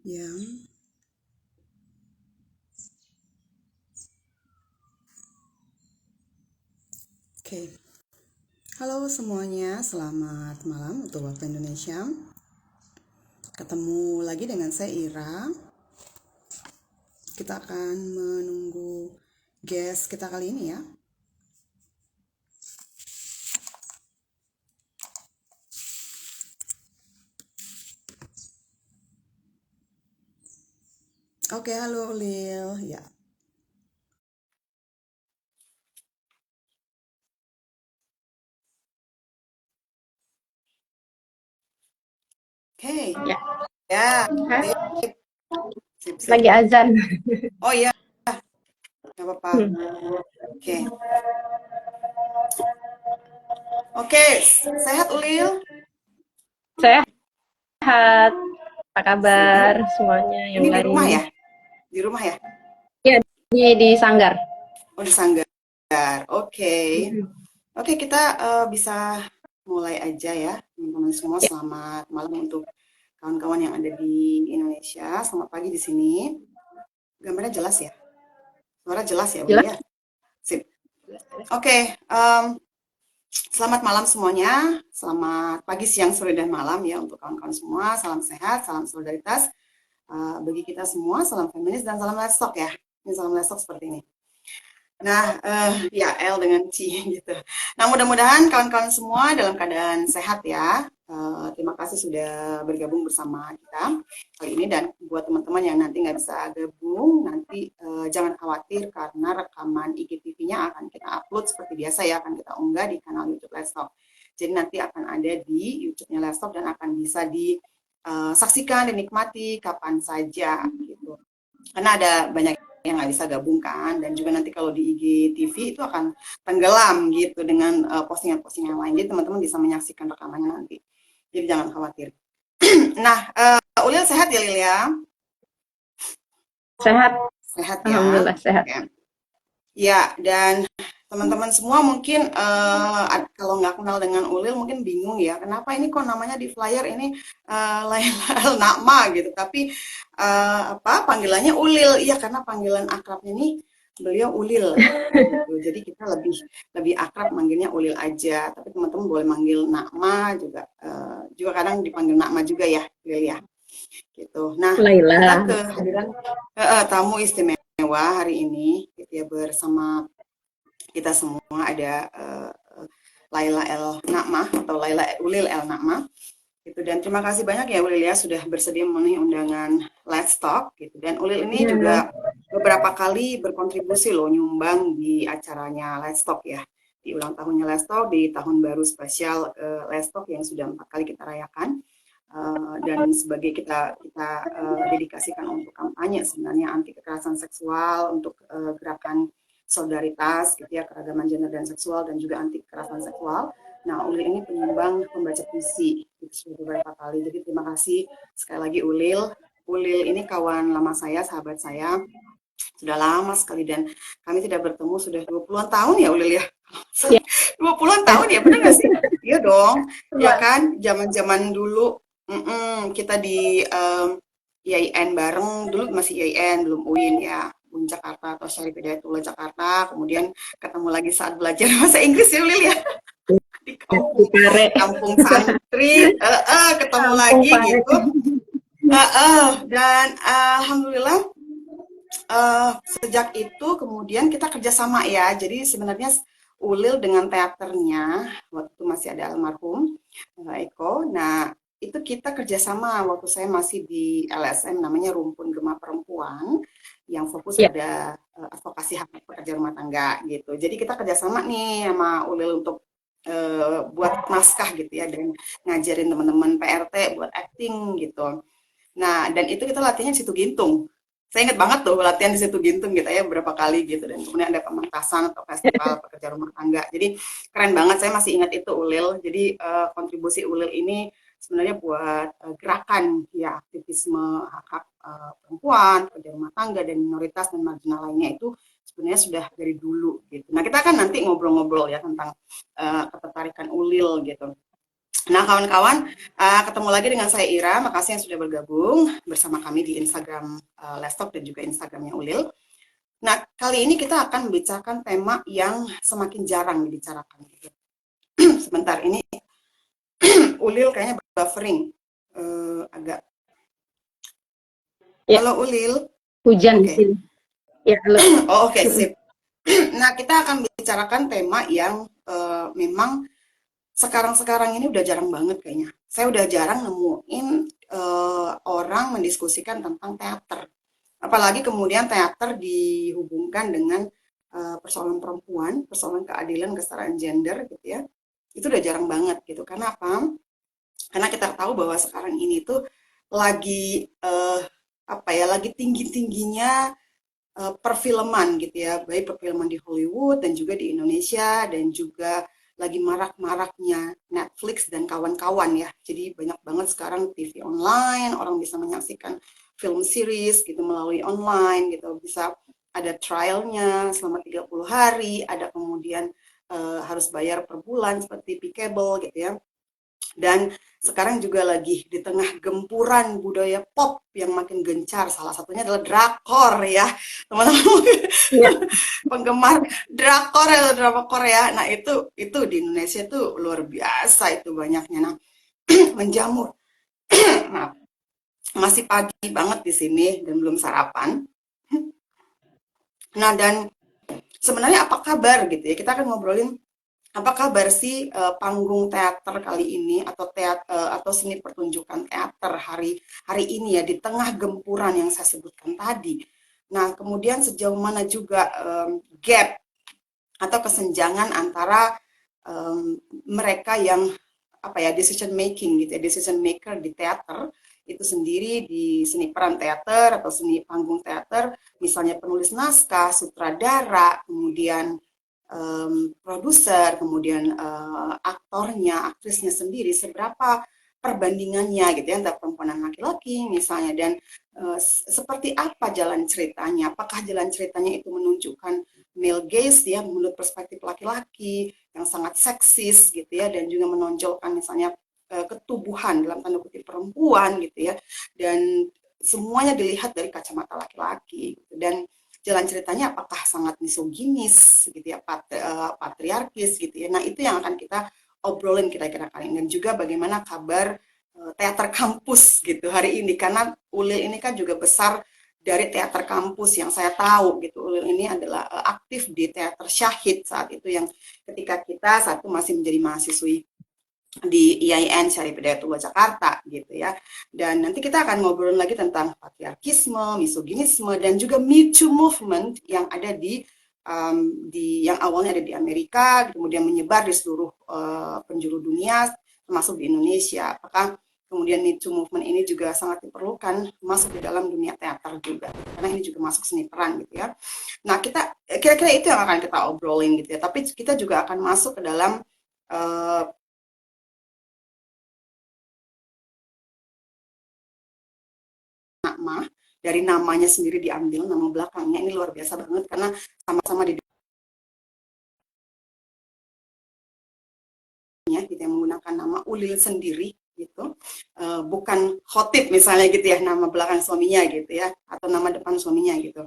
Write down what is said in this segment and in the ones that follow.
Ya, oke. Halo semuanya, selamat malam untuk waktu Indonesia. Ketemu lagi dengan saya Ira. Kita akan menunggu guest kita kali ini ya. Oke, halo Lil. Ya, oke. Ya, Ya, Hah? sip, sip, sip. Lagi azan. Oh iya, nggak apa-apa. Hmm. Oke, oke. Sehat Ulil? Sehat. Apa Sip. kabar semuanya yang Ini di rumah lain? ya? Di rumah ya? Ya, di Sanggar. Oh, di Sanggar. Oke. Mm-mm. Oke, kita bisa mulai aja ya, teman-teman semua. Ya, Selamat malam untuk kawan-kawan yang ada di Indonesia. Selamat pagi di sini. Gambarnya jelas ya? Suara jelas ya, Uli jelas. ya? Sip. Jelas, jelas. Oke, selamat malam semuanya. Selamat pagi, siang, sore, dan malam ya untuk kawan-kawan semua. Salam sehat, salam solidaritas bagi kita semua. Salam feminis dan salam livestock ya. Ini salam livestock seperti ini. Nah, ya L dengan C gitu. Nah, mudah-mudahan kawan-kawan semua dalam keadaan sehat ya. Terima kasih sudah bergabung bersama kita kali ini dan buat teman-teman yang nanti nggak bisa gabung, nanti jangan khawatir karena rekaman IGTV-nya akan kita upload seperti biasa ya, akan kita unggah di kanal YouTube Let's. Jadi nanti akan ada di YouTube-nya Let's dan akan bisa disaksikan, dinikmati kapan saja gitu. Karena ada banyak yang nggak bisa gabung kan, dan juga nanti kalau di IGTV itu akan tenggelam gitu dengan postingan-postingan yang lain. Jadi teman-teman bisa menyaksikan rekamannya nanti. Jadi jangan khawatir. Nah, Ulil sehat ya Lil ya? Sehat. Sehat ya. Alhamdulillah sehat. Oke. Ya, dan teman-teman semua mungkin kalau nggak kenal dengan Ulil mungkin bingung ya, kenapa ini kok namanya di flyer ini Laila El Nakma gitu, tapi apa panggilannya Ulil? Iya karena panggilan akrabnya nih beliau Ulil gitu. Jadi kita lebih lebih akrab manggilnya Ulil aja, tapi teman-teman boleh manggil Nakma juga juga kadang dipanggil Nakma juga ya, Ulil ya. Gitu. Nah, kita Laila. kehadiran tamu istimewa hari ini gitu ya bersama kita semua ada Laila El Nakmah atau Laila Ulil El Nakmah gitu dan terima kasih banyak ya Ulil ya sudah bersedia memenuhi undangan Let's Talk gitu dan Ulil ini Ya. juga beberapa kali berkontribusi loh nyumbang di acaranya Let's Talk ya di ulang tahunnya Let's Talk di tahun baru spesial Let's Talk yang sudah 4 kali kita rayakan dan sebagai kita kita dedikasikan untuk kampanye sebenarnya anti kekerasan seksual untuk gerakan solidaritas gitu ya keragaman gender dan seksual dan juga anti kekerasan seksual. Nah, Ulil ini penyumbang pembaca puisi itu sudah beberapa kali. Jadi terima kasih sekali lagi Ulil. Ulil ini kawan lama saya, sahabat saya, sudah lama sekali dan kami tidak bertemu sudah 20-an tahun ya Ulil ya. Ya. 20-an tahun ya, benar nggak sih? Iya dong. Ya Coba. kan, zaman-zaman dulu kita di IAIN bareng, dulu masih IAIN, belum UIN ya. UIN Jakarta atau Syarif Hidayatullah Jakarta, kemudian ketemu lagi saat belajar bahasa Inggris ya Ulil ya di Di kampung Pare. kampung santri, ketemu Kampung lagi Pare. gitu, dan alhamdulillah sejak itu kemudian kita kerjasama ya. Jadi sebenarnya Ulil dengan teaternya waktu itu masih ada almarhum Eko. Nah itu kita kerjasama waktu saya masih di LSM namanya Rumpun Gema Perempuan yang fokus Ya. pada advokasi hak pekerja rumah tangga gitu. Jadi kita kerjasama nih sama Ulil untuk buat naskah gitu ya dan ngajarin teman-teman PRT buat acting gitu. Nah, dan itu kita latihannya di situ Gintung. Saya ingat banget tuh latihan di situ Gintung gitu ya beberapa kali gitu dan kemudian ada pementasan atau festival pekerja rumah tangga. Jadi keren banget saya masih ingat itu Ulil. Jadi kontribusi Ulil ini sebenarnya buat gerakan ya aktivisme hak-hak perempuan, pekerja rumah tangga dan minoritas dan marginal lainnya itu sebenarnya sudah dari dulu gitu. Nah, kita kan nanti ngobrol-ngobrol ya tentang ketertarikan Ulil gitu. Nah, kawan-kawan, ketemu lagi dengan saya Ira. Makasih yang sudah bergabung bersama kami di Instagram Lestalk dan juga Instagramnya Ulil. Nah, kali ini kita akan membicarakan tema yang semakin jarang dibicarakan. Sebentar, ini Ulil kayaknya buffering. Agak. Ya, Halo Ulil. hujan di Oke. sini. Ya, halo. Oh, oke, sip. Nah, kita akan bicarakan tema yang memang sekarang-sekarang ini udah jarang banget kayaknya. Saya udah jarang nemuin orang mendiskusikan tentang teater. Apalagi kemudian teater dihubungkan dengan persoalan perempuan, persoalan keadilan, kesetaraan gender gitu ya. Itu udah jarang banget gitu. Karena apa? Karena kita tahu bahwa sekarang ini tuh lagi apa ya, lagi tinggi-tingginya perfilman gitu ya, baik perfilman di Hollywood dan juga di Indonesia dan juga lagi marak-maraknya Netflix dan kawan-kawan ya. Jadi banyak banget sekarang TV online, orang bisa menyaksikan film series gitu melalui online gitu, bisa ada trialnya selama 30 hari, ada kemudian harus bayar per bulan seperti Peakable gitu ya. Dan sekarang juga lagi di tengah gempuran budaya pop yang makin gencar. Salah satunya adalah drakor ya, teman-teman. Ya, Penggemar drakor atau drama Korea. Nah itu di Indonesia tuh luar biasa itu banyaknya. Nah menjamur. Nah masih pagi banget di sini dan belum sarapan. Nah dan sebenarnya apa kabar gitu ya? Kita akan ngobrolin apa kabar sih panggung teater kali ini atau atau seni pertunjukan teater hari hari ini ya di tengah gempuran yang saya sebutkan tadi. Nah, kemudian sejauh mana juga gap atau kesenjangan antara mereka yang apa ya decision making gitu ya, decision maker di teater itu sendiri di seni peran teater atau seni panggung teater, misalnya penulis naskah, sutradara, kemudian produser, kemudian aktornya, aktrisnya sendiri, seberapa perbandingannya gitu ya antara perempuan dan laki-laki misalnya, dan seperti apa jalan ceritanya, apakah jalan ceritanya itu menunjukkan male gaze ya menurut perspektif laki-laki yang sangat seksis gitu ya, dan juga menonjolkan misalnya ketubuhan dalam tanda kutip perempuan gitu ya, dan semuanya dilihat dari kacamata laki-laki gitu. Dan jalan ceritanya apakah sangat misoginis gitu ya, patriarkis gitu ya. Nah, itu yang akan kita obrolin kira-kira kali ini, dan juga bagaimana kabar teater kampus gitu hari ini, karena Ulil ini kan juga besar dari teater kampus yang saya tahu gitu. Ulil ini adalah aktif di teater Syahid saat itu, yang ketika kita satu masih menjadi mahasiswi di IAIN Syarif Hidayatullah Jakarta gitu ya. Dan nanti kita akan ngobrol lagi tentang patriarkisme, misoginisme, dan juga Me Too movement yang ada di yang awalnya ada di Amerika, kemudian menyebar di seluruh penjuru dunia, termasuk di Indonesia. Apakah kemudian Me Too movement ini juga sangat diperlukan masuk di dalam dunia teater juga, karena ini juga masuk seni peran gitu ya. Nah, kita kira-kira itu yang akan kita obrolin gitu ya. Tapi kita juga akan masuk ke dalam uh, nama, dari namanya sendiri diambil, nama belakangnya ini luar biasa banget karena sama-sama di dunia gitu yang menggunakan nama Ulil sendiri gitu, bukan Khotib misalnya gitu ya, nama belakang suaminya gitu ya, atau nama depan suaminya gitu.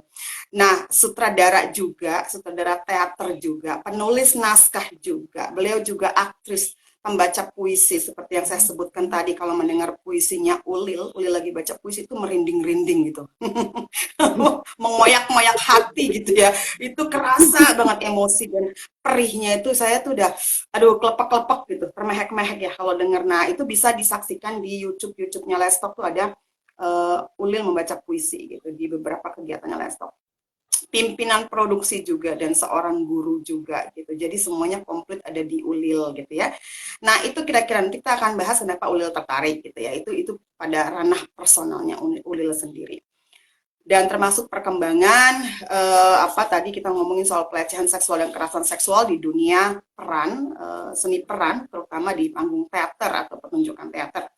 Nah, sutradara juga, sutradara teater juga, penulis naskah juga, beliau juga aktris, pembaca puisi seperti yang saya sebutkan tadi. Kalau mendengar puisinya Ulil, Ulil lagi baca puisi itu merinding-rinding gitu. Mengoyak-ngoyak hati gitu ya. Itu kerasa banget emosi dan perihnya itu, saya tuh udah aduh klepek-klepek gitu, termehek-mehek ya kalau denger. Nah, itu bisa disaksikan di YouTube-nya Lestalk tuh ada Ulil membaca puisi gitu di beberapa kegiatannya Lestalk. Pimpinan produksi juga dan seorang guru juga gitu. Jadi semuanya komplit ada di Ulil gitu ya. Nah, itu kira-kira kita akan bahas kenapa Ulil tertarik gitu ya. Itu pada ranah personalnya Ulil sendiri. Dan termasuk perkembangan apa tadi kita ngomongin soal pelecehan seksual dan kekerasan seksual di dunia peran, seni peran, terutama di panggung teater atau pertunjukan teater.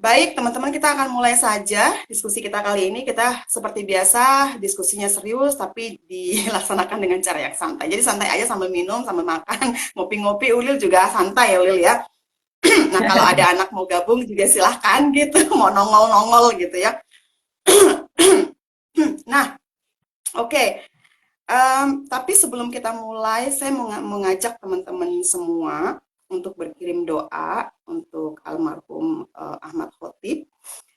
Baik, teman-teman, kita akan mulai saja diskusi kita kali ini. Kita seperti biasa diskusinya serius tapi dilaksanakan dengan cara yang santai. Jadi santai aja sambil minum, sambil makan, ngopi-ngopi. Ulil juga santai ya Ulil ya. Nah, kalau ada anak mau gabung juga silahkan gitu, mau nongol-nongol gitu ya. Nah, oke. Tapi sebelum kita mulai, saya mau mengajak teman-teman semua untuk berkirim doa untuk almarhum Ahmad Khotib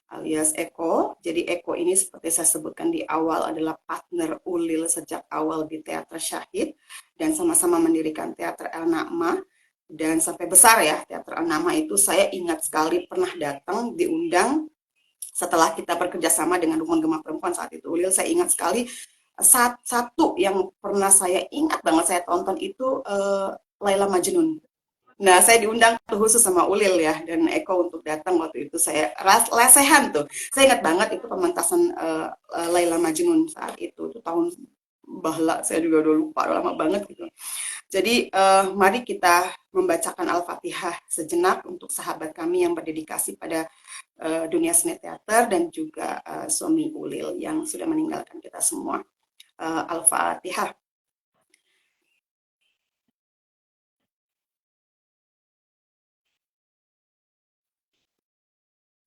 alias Eko. Jadi Eko ini seperti saya sebutkan di awal adalah partner Ulil sejak awal di Teater Syahid dan sama-sama mendirikan Teater El Nakma dan sampai besar ya Teater El Nakma itu saya ingat sekali pernah datang diundang setelah kita bekerja sama dengan Rukun Gema Perempuan saat itu Ulil. Saya ingat sekali satu yang pernah saya ingat banget saya tonton itu Laila Majnun. Nah, saya diundang khusus sama Ulil ya dan Eko untuk datang waktu itu saya lesehan tuh. Saya ingat banget itu pementasan Laila Majnun saat itu tahun bahla saya juga udah lupa udah lama banget gitu. Jadi mari kita membacakan Al-Fatihah sejenak untuk sahabat kami yang berdedikasi pada dunia seni teater dan juga suami Ulil yang sudah meninggalkan kita semua. Al-Fatihah.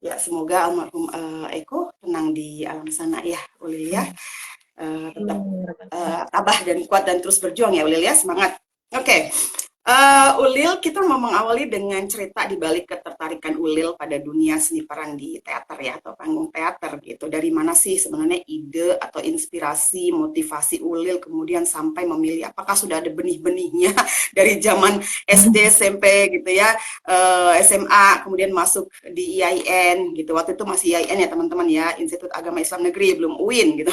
Ya, semoga almarhum Eko tenang di alam sana ya, Ulil ya. Tetap tabah dan kuat dan terus berjuang ya, Ulil ya. Semangat. Oke. Ulil, kita mau mengawali dengan cerita di balik ketertarikan Ulil pada dunia seni peran di teater ya, atau panggung teater gitu. Dari mana sih sebenarnya ide atau inspirasi, motivasi Ulil kemudian sampai memilih, apakah sudah ada benih-benihnya dari zaman SD, SMP gitu ya, SMA, kemudian masuk di IAIN gitu. Waktu itu masih IAIN ya teman-teman ya, Institut Agama Islam Negeri, belum UIN gitu.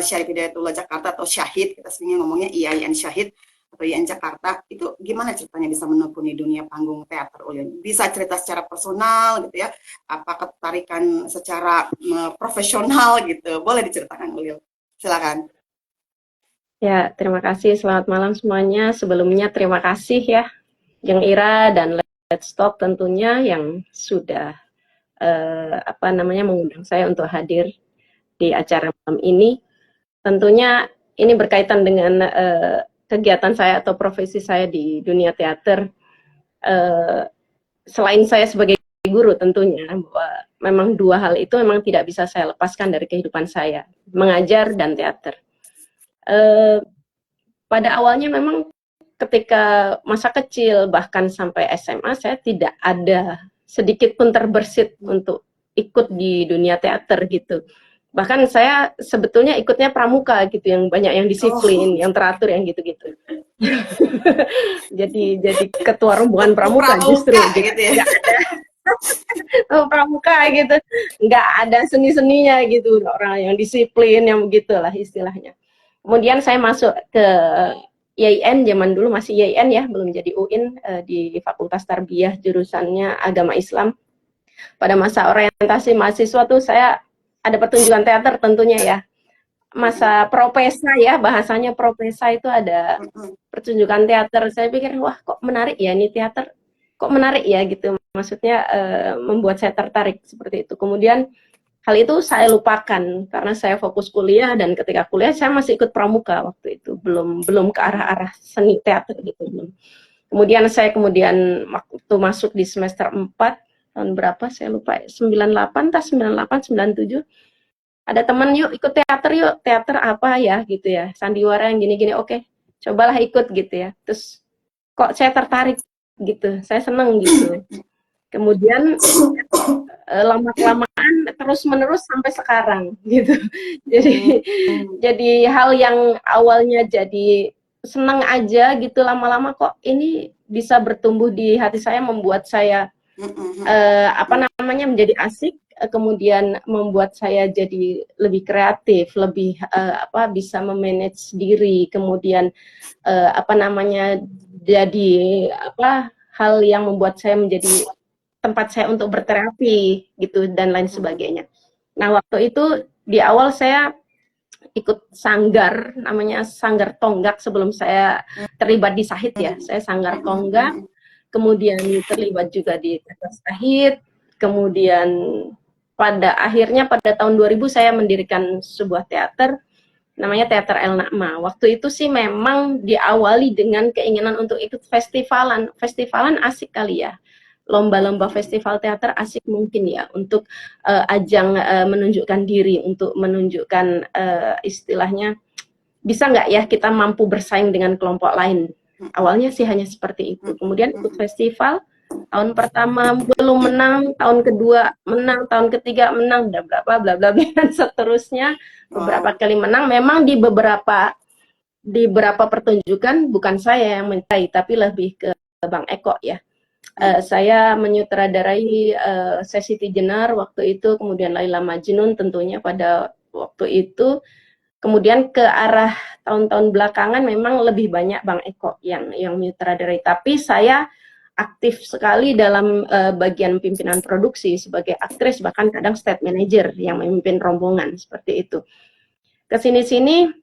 Syarif Hidayatullah Jakarta atau Syahid, kita sering ngomongnya IAIN Syahid atau IAIN Jakarta. Itu gimana ceritanya bisa menekuni dunia panggung teater Ulil? Bisa cerita secara personal gitu ya, apa ketertarikan secara profesional gitu, boleh diceritakan Ulil, silakan. Ya, terima kasih. Selamat malam semuanya. Sebelumnya terima kasih ya, Jeng Ira dan Let's Talk tentunya yang sudah mengundang saya untuk hadir di acara malam ini. Tentunya ini berkaitan dengan kegiatan saya atau profesi saya di dunia teater. Selain saya sebagai guru tentunya, bahwa memang dua hal itu memang tidak bisa saya lepaskan dari kehidupan saya, mengajar dan teater. Pada awalnya memang ketika masa kecil bahkan sampai SMA saya tidak ada sedikit pun terbersit untuk ikut di dunia teater gitu. Bahkan saya sebetulnya ikutnya pramuka gitu, yang banyak yang disiplin, yang teratur, yang gitu-gitu. jadi ketua rombongan pramuka justru gitu ya. Pramuka gitu, nggak ada seni-seninya gitu, orang yang disiplin, yang begitulah istilahnya. Kemudian saya masuk ke IAIN, zaman dulu masih IAIN ya, belum jadi UIN, di Fakultas Tarbiyah jurusannya Agama Islam. Pada masa orientasi mahasiswa tuh saya ada pertunjukan teater tentunya ya. Masa propesa ya, bahasanya propesa itu ada pertunjukan teater. Saya pikir wah kok menarik ya ini teater, kok menarik ya gitu. Maksudnya membuat saya tertarik seperti itu. Kemudian hal itu saya lupakan karena saya fokus kuliah, dan ketika kuliah saya masih ikut pramuka waktu itu, belum ke arah-arah seni teater gitu belum. Kemudian saya waktu masuk di semester 4 tahun berapa saya lupa, 98 atau 98 97, ada teman, yuk ikut teater, yuk teater apa ya gitu ya, sandiwara yang gini-gini, oke cobalah ikut gitu ya. Terus kok saya tertarik gitu, saya seneng gitu. Kemudian lama-kelamaan terus menerus sampai sekarang gitu. Jadi hal yang awalnya jadi senang aja gitu, lama-lama kok ini bisa bertumbuh di hati saya, membuat saya menjadi asik, kemudian membuat saya jadi lebih kreatif, lebih bisa memanage diri, kemudian jadi hal yang membuat saya menjadi tempat saya untuk berterapi gitu dan lain sebagainya. Nah, waktu itu di awal saya ikut sanggar, namanya Sanggar Tonggak, sebelum saya terlibat di Syahid ya. Saya Sanggar Tonggak, kemudian terlibat juga di Teater Syahid, kemudian pada akhirnya pada tahun 2000 saya mendirikan sebuah teater namanya Teater El Nakma. Waktu itu sih memang diawali dengan keinginan untuk ikut festivalan. Festivalan asik kali ya. lomba-lomba festival teater asik mungkin ya untuk ajang menunjukkan diri, untuk menunjukkan istilahnya bisa nggak ya kita mampu bersaing dengan kelompok lain. Awalnya sih hanya seperti itu. Kemudian ikut festival, tahun pertama belum menang, tahun kedua menang, tahun ketiga menang, bla bla bla bla bla dan seterusnya. Beberapa kali menang. Memang di beberapa pertunjukan bukan saya yang mencari, tapi lebih ke Bang Eko ya. Saya menyutradarai Sesi Tijenar waktu itu, kemudian Laila Majnun tentunya pada waktu itu. Kemudian ke arah tahun-tahun belakangan memang lebih banyak Bang Eko yang menyutradarai. Tapi saya aktif sekali dalam bagian pimpinan produksi sebagai aktris, bahkan kadang stage manager yang memimpin rombongan seperti itu. Kesini-sini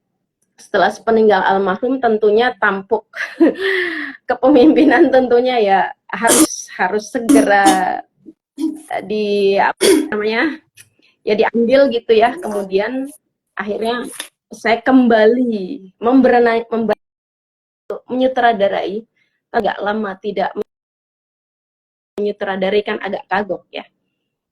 setelah sepeninggal almarhum tentunya tampuk kepemimpinan tentunya ya harus segera apa namanya ya diambil gitu ya. Kemudian akhirnya saya kembali menyutradarai. Agak lama tidak menyutradarai kan agak kagok ya.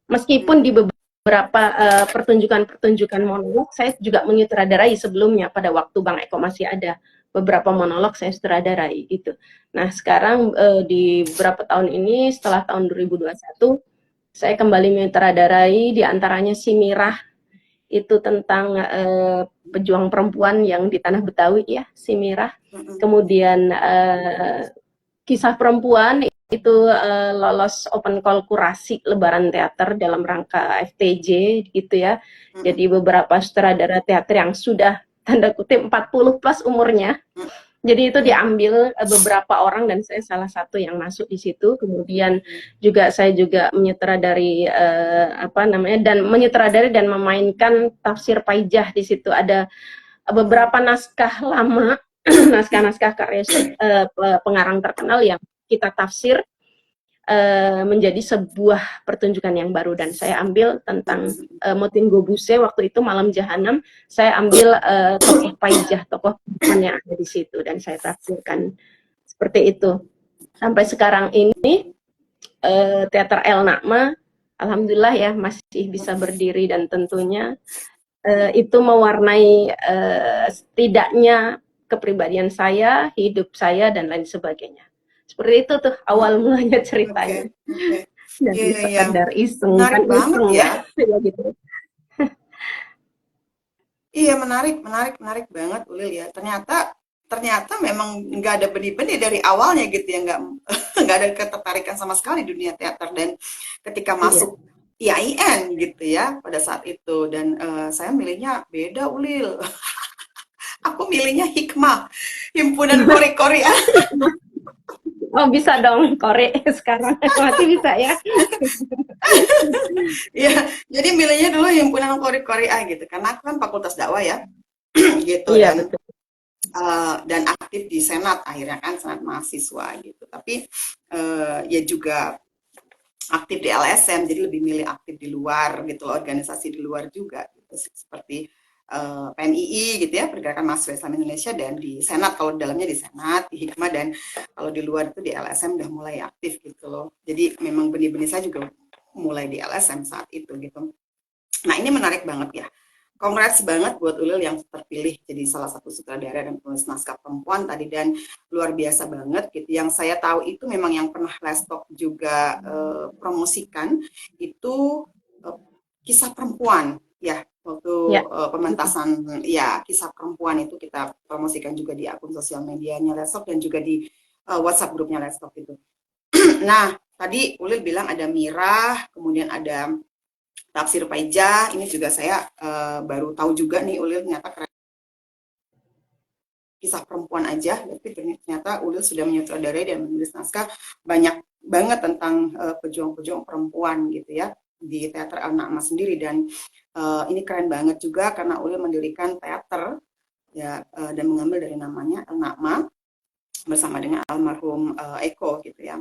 Meskipun di beberapa pertunjukan-pertunjukan monolog saya juga menyutradarai sebelumnya pada waktu Bang Eko masih ada. Beberapa monolog saya sutradarai gitu. Nah, sekarang di beberapa tahun ini setelah tahun 2021 saya kembali menyutradarai di antaranya Si Mirah, itu tentang pejuang perempuan yang di tanah Betawi ya, Si Mirah. Kemudian Kisah Perempuan itu lolos open call kurasi Lebaran Teater dalam rangka FTJ gitu ya. Jadi beberapa sutradara teater yang sudah tanda kutip 40 plus umurnya. Jadi itu diambil beberapa orang dan saya salah satu yang masuk di situ. Kemudian juga saya juga menyutradari dan menyutradari dan memainkan tafsir paijah di situ. Ada beberapa naskah lama, naskah-naskah karya pengarang terkenal yang kita tafsir menjadi sebuah pertunjukan yang baru, dan saya ambil tentang Motin Gobuse waktu itu Malam Jahanam. Saya ambil tokoh paijah, tokoh perempuan yang ada di situ dan saya tafsirkan seperti itu. Sampai sekarang ini teater El Nakma alhamdulillah ya masih bisa berdiri, dan tentunya itu mewarnai setidaknya kepribadian saya, hidup saya dan lain sebagainya. Seperti itu tuh awal mulanya ceritanya. Dari sekedar iseng, menarik banget iseng ya. Gitu. Iya, menarik banget Ulil ya. Ternyata memang nggak ada benih-benih dari awalnya gitu ya, nggak ada ketertarikan sama sekali dunia teater, dan ketika masuk IAIN gitu ya pada saat itu, dan saya milihnya beda Ulil. Aku milihnya Hikmah, Himpunan Kori-Kori. Oh bisa dong, Kore sekarang masih bisa ya. Iya, jadi milihnya dulu Himpunan Kori-Kori gitu, karena aku kan Fakultas Dakwah ya, gitu. Iya, betul. Dan aktif di Senat akhirnya kan, Senat mahasiswa gitu. Tapi ya juga aktif di LSM, jadi lebih milih aktif di luar gitu, organisasi di luar juga gitu, seperti PMII gitu ya, Pergerakan Mahasiswa Islam Indonesia, dan di Senat, kalau di dalamnya di Senat, di Hikmah, dan kalau di luar itu di LSM udah mulai aktif gitu loh. Jadi memang benih-benih saya juga mulai di LSM saat itu gitu. Nah, ini menarik banget ya. Congrats banget buat Ulil yang terpilih jadi salah satu sutradara dan penulis naskah perempuan tadi, dan luar biasa banget gitu. Yang saya tahu itu memang yang pernah Lestok juga promosikan itu Kisah Perempuan ya, waktu pementasan ya Kisah Perempuan itu kita promosikan juga di akun sosial medianya Lestok dan juga di WhatsApp grupnya Lestok itu. Nah, tadi Ulil bilang ada Mirah, kemudian ada Tafsir Paijah, ini juga saya baru tahu juga nih Ulil, ternyata keren. Kisah Perempuan aja, tapi ternyata Ulil sudah menyutradarai dan menulis naskah banyak banget tentang pejuang-pejuang perempuan gitu ya di teater El Nakma sendiri, dan ini keren banget juga karena Ulil mendirikan teater ya dan mengambil dari namanya El Nakma bersama dengan almarhum Eko gitu ya.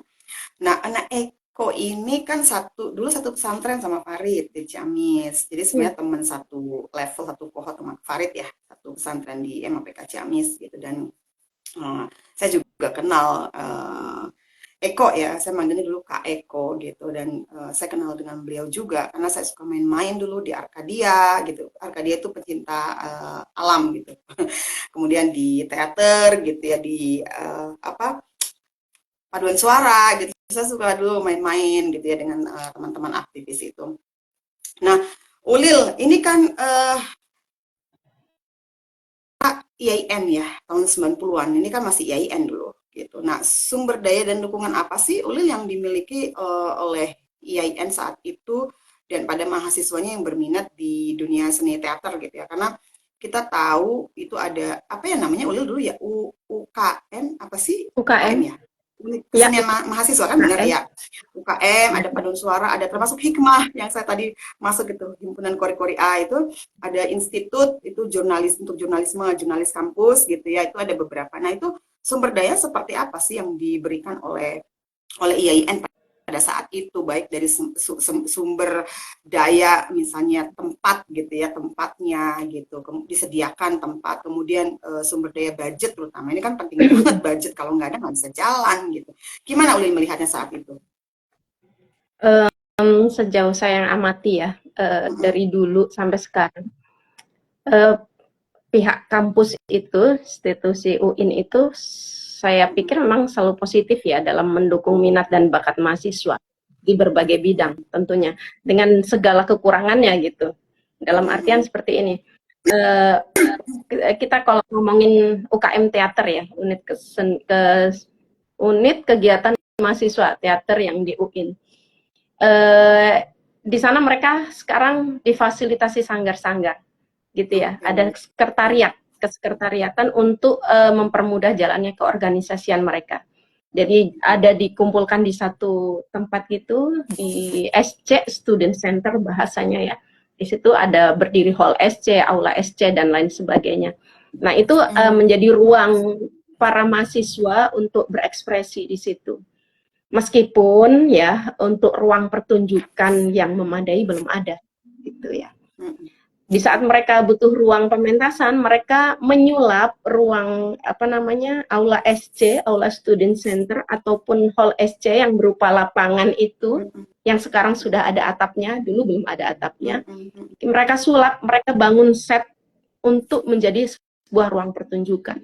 Nah, anak Eko ini kan dulu satu pesantren sama Farid di Ciamis. Jadi sebenarnya teman satu level, satu kohort sama Farid ya, satu pesantren di MAPK Ciamis gitu. Dan saya juga kenal Eko ya, saya manggilnya dulu Kak Eko gitu, dan saya kenal dengan beliau juga karena saya suka main-main dulu di Arkadia gitu. Arkadia itu pecinta alam gitu. Kemudian di teater gitu ya, di apa, paduan suara gitu. Saya suka dulu main-main gitu ya dengan teman-teman aktivis itu. Nah, Ulil, ini kan IAIN ya, tahun 90-an. Ini kan masih IAIN dulu gitu. Nah, sumber daya dan dukungan apa sih Ulil yang dimiliki oleh IAIN saat itu dan pada mahasiswanya yang berminat di dunia seni teater gitu ya. Karena kita tahu itu ada apa ya namanya Ulil dulu ya, UKM apa sih? UKM UKM ya? ya, Kesenian mahasiswa kan benar UKM. ya. UKM, ada paduan suara, ada termasuk hikmah yang saya tadi masuk gitu, himpunan kori-kori A itu ada institut itu jurnalis untuk jurnalisme, jurnalis kampus gitu ya, itu ada beberapa. Nah, itu sumber daya seperti apa sih yang diberikan oleh IAIN pada saat itu, baik dari sumber daya misalnya tempat gitu ya, tempatnya gitu, disediakan tempat, kemudian sumber daya budget terutama, ini kan penting banget budget, kalau nggak ada nggak bisa jalan gitu. Gimana Ulin melihatnya saat itu? Sejauh saya yang amati ya, Mm-mm. dari dulu sampai sekarang, eh, pihak kampus itu, institusi UIN itu, saya pikir memang selalu positif ya dalam mendukung minat dan bakat mahasiswa di berbagai bidang tentunya, dengan segala kekurangannya gitu. Dalam artian Mm-mm. seperti ini, eh, kita kalau ngomongin UKM teater ya, unit kegiatan mahasiswa teater yang di UIN. Di sana mereka sekarang difasilitasi sanggar-sanggar gitu ya. Oke, Ada baik. sekretariat, kesekretariatan untuk mempermudah jalannya keorganisasian mereka. Jadi ada dikumpulkan di satu tempat gitu di SC Student Center bahasanya ya. Di situ ada berdiri hall SC, aula SC dan lain sebagainya. Nah, itu Mm. menjadi ruang para mahasiswa untuk berekspresi di situ. Meskipun ya untuk ruang pertunjukan yang memadai belum ada gitu ya. Mm-mm. Di saat mereka butuh ruang pementasan, mereka menyulap ruang apa namanya aula SC, aula student center ataupun hall SC yang berupa lapangan itu Mm-mm. yang sekarang sudah ada atapnya, dulu belum ada atapnya. Mm-mm. Mereka sulap, mereka bangun set untuk menjadi sebuah ruang pertunjukan.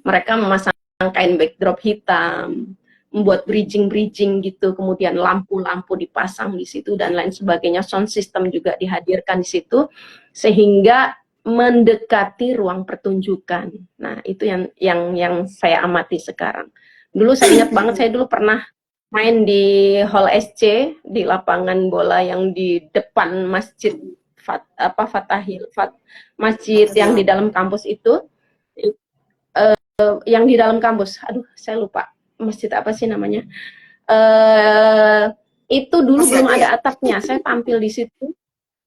Mereka memasang kain backdrop hitam, membuat Mm-mm. bridging-bridging gitu, kemudian lampu-lampu dipasang di situ dan lain sebagainya, sound system juga dihadirkan di situ, sehingga mendekati ruang pertunjukan. Nah, itu yang saya amati sekarang. Dulu saya ingat banget, saya dulu pernah main di Hall SC di lapangan bola yang di depan masjid Mm-mm. Fatahil, masjid Atas yang di Hilang. dalam kampus itu, yang di dalam kampus. Aduh, saya lupa masjid apa sih namanya. Eh itu dulu Masih belum ada ya? ada atapnya. Saya tampil di situ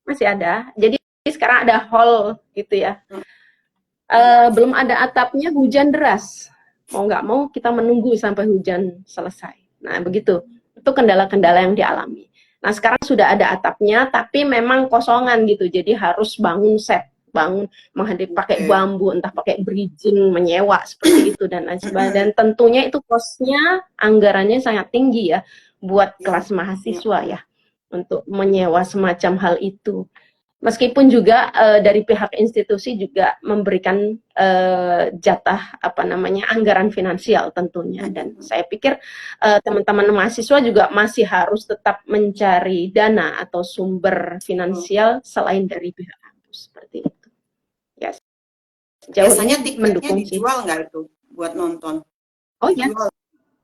masih ada. Jadi sekarang ada hall gitu ya. Belum ada atapnya, hujan deras. Mau nggak mau kita menunggu sampai hujan selesai. Nah begitu. Itu kendala-kendala yang dialami. Nah sekarang sudah ada atapnya, tapi memang kosongan gitu. Jadi harus bangun set, bangun menghadap pakai Oke. bambu, entah pakai bridging, menyewa seperti itu dan lain sebagainya. Dan tentunya itu kosnya, anggarannya sangat tinggi ya buat Ya, kelas ya. mahasiswa ya untuk menyewa semacam hal itu. Meskipun juga dari pihak institusi juga memberikan jatah apa namanya anggaran finansial tentunya, dan saya pikir teman-teman mahasiswa juga masih harus tetap mencari dana atau sumber finansial selain dari pihak kampus seperti itu. Ya, sejauh Biasanya ini tiketnya mendukung sih. dijual nggak itu buat nonton? Oh ya, Dijual,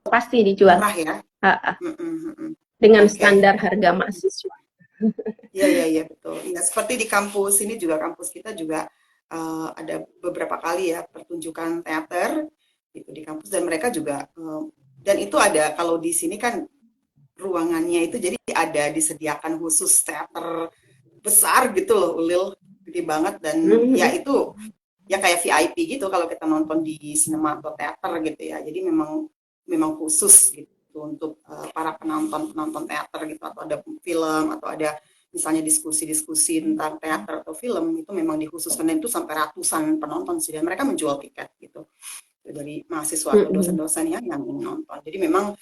pasti dijual. murah ya? Ha -ha. Mm-mm, mm-mm. Dengan Oke. standar harga mahasiswa. Iya, iya, iya, betul. Ya, seperti di kampus ini juga, kampus kita juga ada beberapa kali ya pertunjukan teater gitu di kampus, dan mereka juga dan itu ada, kalau di sini kan ruangannya itu jadi ada disediakan khusus teater besar gitu loh, Ulil, gede banget, dan ya Hmm. itu ya kayak VIP gitu kalau kita nonton di sinema atau teater gitu ya. Jadi memang memang khusus gitu untuk para penonton penonton teater gitu, atau ada film atau ada misalnya diskusi-diskusi tentang teater atau film, itu memang dikhususkan, dan itu sampai ratusan penonton sih, dan mereka menjual tiket gitu dari mahasiswa atau Hmm. dosen-dosen ya yang nonton. Jadi memang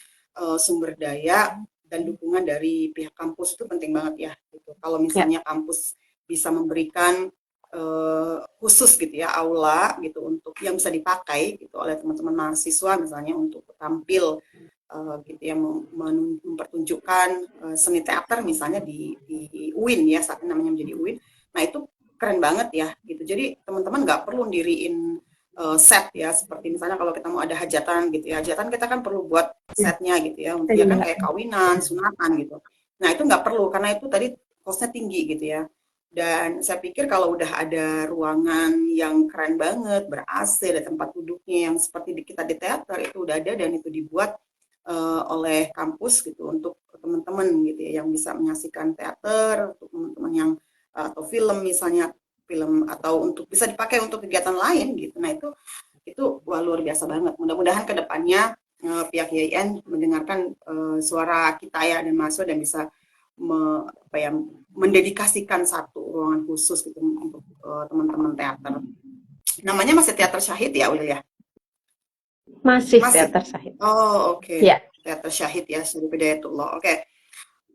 sumber daya dan dukungan dari pihak kampus itu penting banget ya. Gitu. Kalau misalnya kampus bisa memberikan khusus gitu ya aula gitu untuk yang bisa dipakai gitu oleh teman-teman mahasiswa misalnya untuk tampil gitu ya mempertunjukkan seni teater misalnya di UIN ya saat ini namanya menjadi UIN. Nah itu keren banget ya gitu. Jadi teman-teman nggak perlu diriin set ya seperti misalnya kalau kita mau ada hajatan gitu ya hajatan kita kan perlu buat setnya gitu ya untuk ya kan kayak kawinan sunatan gitu. Nah itu nggak perlu karena itu tadi costnya tinggi gitu ya. Dan saya pikir kalau udah ada ruangan yang keren banget, ber-AC, ada tempat duduknya yang seperti kita di teater itu udah ada dan itu dibuat oleh kampus gitu untuk teman-teman gitu ya yang bisa menyaksikan teater, untuk teman-teman yang atau film misalnya film atau untuk bisa dipakai untuk kegiatan lain gitu. Nah itu wah, luar biasa banget. Mudah-mudahan kedepannya pihak YIN mendengarkan suara kita ya dan mahasiswa dan bisa mendedikasikan satu ruangan khusus gitu untuk teman-teman teater. Namanya masih Teater Syahid ya, Ulil ya? Masih Teater Syahid. Oh, oke. Ya. Teater Syahid ya, Syarif Hidayatullah. Oke.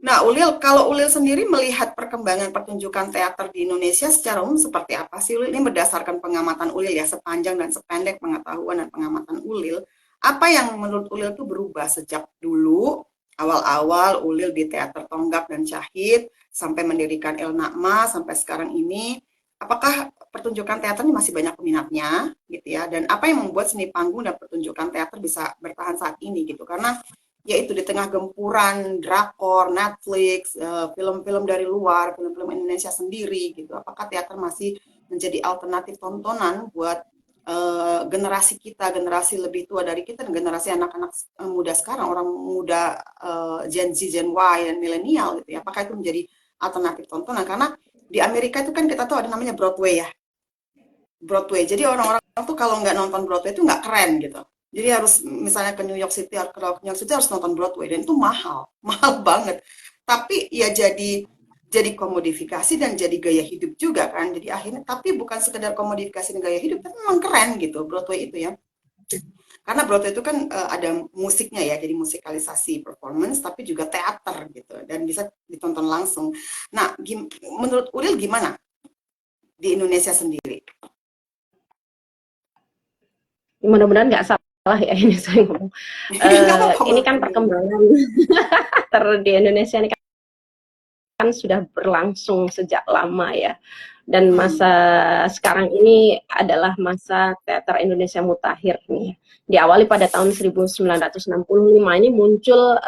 Nah, Ulil, kalau Ulil sendiri melihat perkembangan pertunjukan teater di Indonesia secara umum seperti apa sih, Ulil? Ini berdasarkan pengamatan Ulil ya, sepanjang dan sependek pengetahuan dan pengamatan Ulil. Apa yang menurut Ulil itu berubah sejak dulu, awal-awal Ulil di Teater Tonggak dan Syahid, sampai mendirikan El Nakma, sampai sekarang ini, apakah pertunjukan teater ini masih banyak peminatnya, gitu ya? Dan apa yang membuat seni panggung dan pertunjukan teater bisa bertahan saat ini, gitu? Karena yaitu di tengah gempuran drakor, Netflix, film-film dari luar, film-film Indonesia sendiri gitu. Apakah teater masih menjadi alternatif tontonan buat generasi kita, generasi lebih tua dari kita, dan generasi anak-anak muda sekarang, orang muda Gen Z, Gen Y, dan milenial gitu ya. Apakah itu menjadi alternatif tontonan? Karena di Amerika itu kan kita tahu ada namanya Broadway ya. Broadway. Jadi orang-orang tuh kalau nggak nonton Broadway itu nggak keren gitu. Jadi harus misalnya ke New York City, harus nonton Broadway dan itu mahal, mahal banget. Tapi ya jadi komodifikasi dan jadi gaya hidup juga kan. Jadi akhirnya tapi bukan sekedar komodifikasi dan gaya hidup, tapi memang keren gitu Broadway itu ya. Karena Broadway itu kan ada musiknya ya, jadi musikalisasi performance, tapi juga teater gitu dan bisa ditonton langsung. Nah, menurut Uril gimana di Indonesia sendiri? Mudah-mudahan nggak salah ya ini saya ngomong. Ini kan perkembangan di Indonesia ini kan sudah berlangsung sejak lama ya. Dan masa sekarang ini adalah masa teater Indonesia mutakhir nih. Diawali pada tahun 1965 ini muncul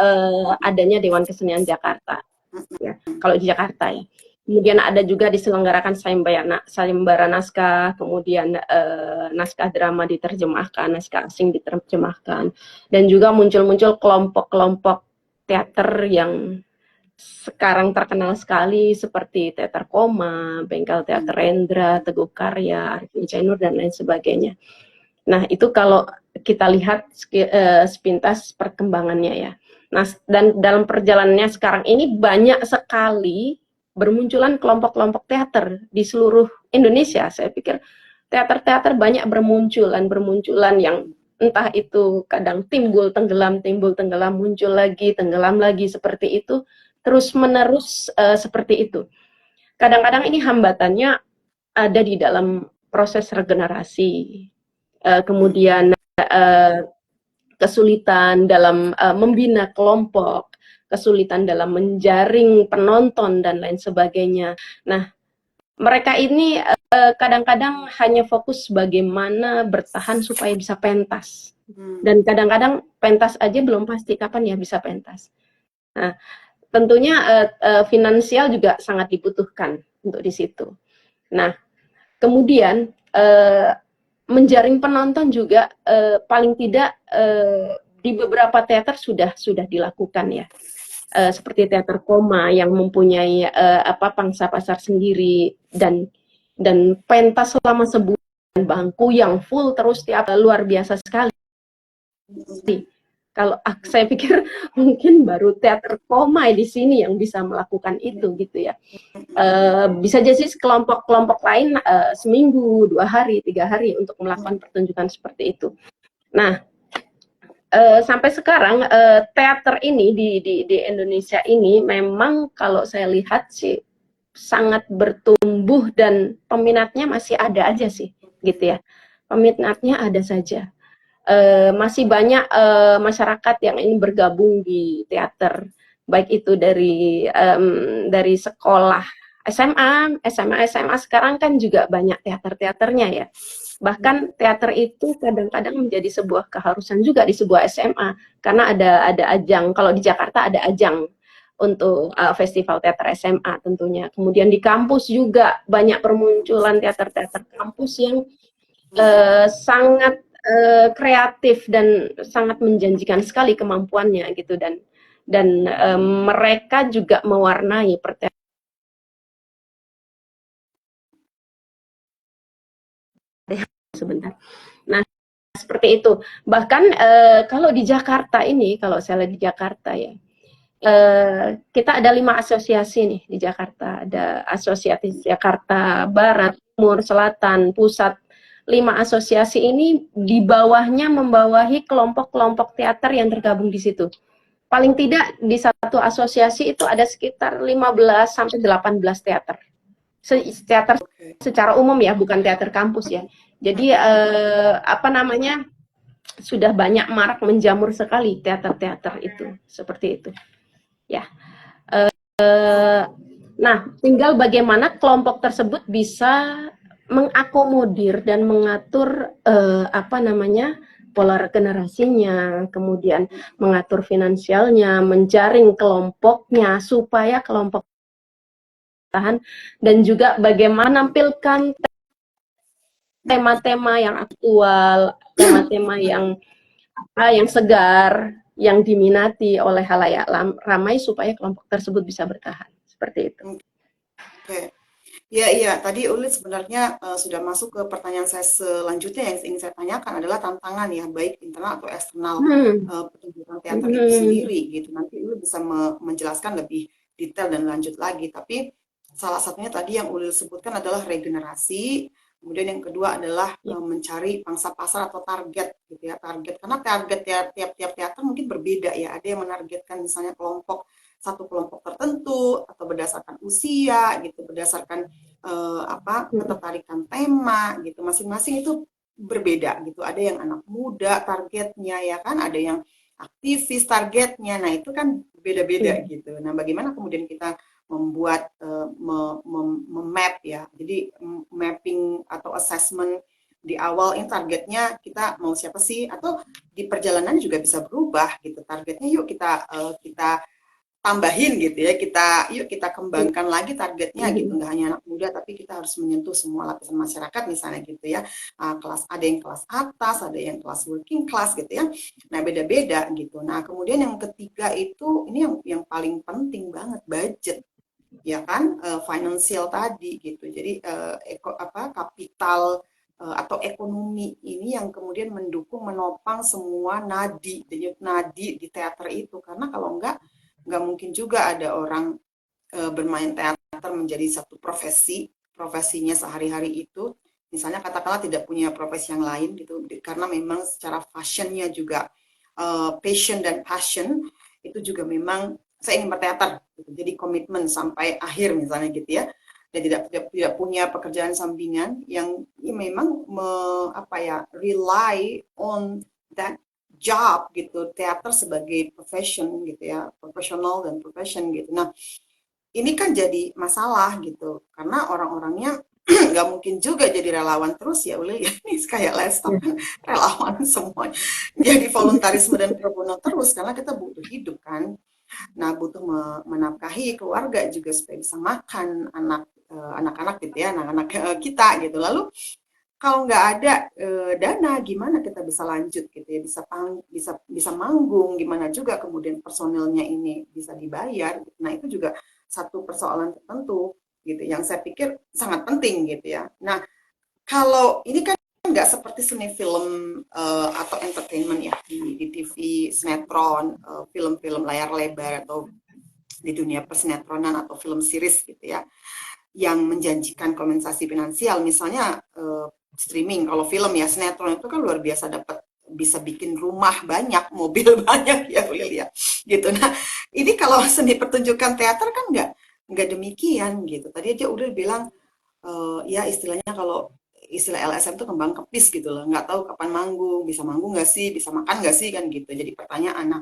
adanya Dewan Kesenian Jakarta. Ya, kalau di Jakarta ya. Kemudian ada juga diselenggarakan sayembara naskah, kemudian naskah drama diterjemahkan, naskah asing diterjemahkan, dan juga muncul-muncul kelompok-kelompok teater yang sekarang terkenal sekali seperti Teater Koma, Bengkel Teater Rendra, Teguh Karya, Arifin Chainur, dan lain sebagainya. Nah, itu kalau kita lihat sepintas perkembangannya ya. Nah, dan dalam perjalanannya sekarang ini banyak sekali bermunculan kelompok-kelompok teater di seluruh Indonesia. Saya pikir teater-teater banyak bermunculan yang entah itu kadang timbul tenggelam, muncul lagi, tenggelam lagi, seperti itu, terus-menerus seperti itu. Kadang-kadang ini hambatannya ada di dalam proses regenerasi, kemudian kesulitan dalam membina kelompok, kesulitan dalam menjaring penonton dan lain sebagainya. Nah, mereka ini kadang-kadang hanya fokus bagaimana bertahan supaya bisa pentas. Dan kadang-kadang pentas aja belum pasti kapan ya bisa pentas. Nah, tentunya finansial juga sangat dibutuhkan untuk di situ. Nah, kemudian menjaring penonton juga paling tidak di beberapa teater sudah dilakukan ya. Seperti Teater Koma yang mempunyai pangsa pasar sendiri dan pentas selama sebulan, bangku yang full terus tiap, luar biasa sekali. Kalau saya pikir mungkin baru Teater Koma di sini yang bisa melakukan itu gitu ya. Bisa jadi kelompok-kelompok lain seminggu, 2 hari, 3 hari untuk melakukan pertunjukan seperti itu. Nah, sampai sekarang teater ini di Indonesia ini memang kalau saya lihat sih sangat bertumbuh dan peminatnya masih ada aja sih, gitu ya. Peminatnya ada saja. Masih banyak masyarakat yang ingin bergabung di teater, baik itu dari sekolah SMA, SMA sekarang kan juga banyak teater-teaternya ya. Bahkan teater itu kadang-kadang menjadi sebuah keharusan juga di sebuah SMA karena ada ajang. Kalau di Jakarta ada ajang untuk festival teater SMA tentunya. Kemudian di kampus juga banyak permunculan teater-teater kampus yang sangat kreatif dan sangat menjanjikan sekali kemampuannya gitu dan mereka juga mewarnai pertemuan sebentar. Nah, seperti itu. Bahkan kalau di Jakarta ini, kalau saya lihat di Jakarta ya, kita ada 5 asosiasi nih di Jakarta. Ada Asosiasi Jakarta Barat, Timur, Selatan, Pusat. 5 asosiasi ini di bawahnya membawahi kelompok-kelompok teater yang tergabung di situ. Paling tidak di satu asosiasi itu ada sekitar 15 sampai 18 teater. Teater secara umum ya, bukan teater kampus ya. Jadi apa namanya, sudah banyak marak menjamur sekali teater-teater itu, seperti itu. Ya. Nah, tinggal bagaimana kelompok tersebut bisa mengakomodir dan mengatur apa namanya, pola regenerasinya, kemudian mengatur finansialnya, menjaring kelompoknya supaya kelompok tahan, dan juga bagaimana menampilkan tema-tema yang aktual, tema-tema yang segar, yang diminati oleh halayak ramai supaya kelompok tersebut bisa bertahan. Seperti itu. Oke. Iya, tadi Ulil sebenarnya sudah masuk ke pertanyaan saya selanjutnya yang ingin saya tanyakan adalah tantangan ya, baik internal atau eksternal pertunjukan teater itu sendiri gitu. Nanti Ulil bisa menjelaskan lebih detail dan lanjut lagi. Tapi salah satunya tadi yang Ulil sebutkan adalah regenerasi. Kemudian yang kedua adalah mencari pangsa pasar atau target gitu ya, target. Karena target tiap-tiap teater mungkin berbeda ya. Ada yang menargetkan misalnya satu kelompok tertentu atau berdasarkan usia gitu, berdasarkan ketertarikan tema gitu. Masing-masing itu berbeda gitu. Ada yang anak muda targetnya ya kan, ada yang aktivis targetnya. Nah, itu kan beda-beda gitu. Nah, bagaimana kemudian kita membuat map ya. Jadi mapping atau assessment di awal ini targetnya kita mau siapa sih, atau di perjalanan juga bisa berubah gitu. Targetnya yuk kita tambahin gitu ya, yuk kita kembangkan lagi targetnya gitu, nggak hanya anak muda tapi kita harus menyentuh semua lapisan masyarakat misalnya gitu ya. Kelas, ada yang kelas atas, ada yang kelas working class gitu ya. Nah, beda-beda gitu. Nah, kemudian yang ketiga itu ini yang paling penting banget, budget ya kan, financial tadi gitu. Jadi kapital atau ekonomi ini yang kemudian mendukung, menopang semua denyut nadi di teater itu. Karena kalau nggak mungkin juga ada orang bermain teater menjadi satu profesinya sehari-hari itu. Misalnya katakanlah tidak punya profesi yang lain gitu, karena memang secara fashionnya juga passion dan passion itu juga memang saya ingin berteater gitu. Jadi komitmen sampai akhir misalnya gitu ya, dan tidak punya pekerjaan sampingan yang memang rely on that job gitu, teater sebagai profession gitu ya, profesional dan profession gitu. Nah, ini kan jadi masalah gitu, karena orang-orangnya nggak mungkin juga jadi relawan terus ya, Uli ya. Ini kayak Lestok kan relawan semua, jadi voluntarisme dan pro bono terus karena kita butuh hidup kan. Nah, butuh menafkahi keluarga juga supaya bisa makan anak-anak gitu ya, anak-anak kita gitu. Lalu kalau nggak ada dana, gimana kita bisa lanjut gitu ya, bisa manggung, gimana juga kemudian personilnya ini bisa dibayar. Nah, itu juga satu persoalan tertentu gitu yang saya pikir sangat penting gitu ya. Nah, kalau ini kan nggak seperti seni film atau entertainment ya, di TV, sinetron, film-film layar lebar atau di dunia persinetronan atau film series gitu ya, yang menjanjikan kompensasi finansial misalnya streaming. Kalau film ya, sinetron itu kan luar biasa dapat bisa bikin rumah banyak, mobil banyak ya Ulil ya, gitu. Nah, ini kalau seni pertunjukan teater kan nggak demikian gitu. Tadi aja Ulil bilang ya istilahnya kalau istilah LSM tuh kembang kepis gitu loh, nggak tahu kapan manggung, bisa manggung nggak sih, bisa makan nggak sih kan gitu. Jadi pertanyaan. Nah,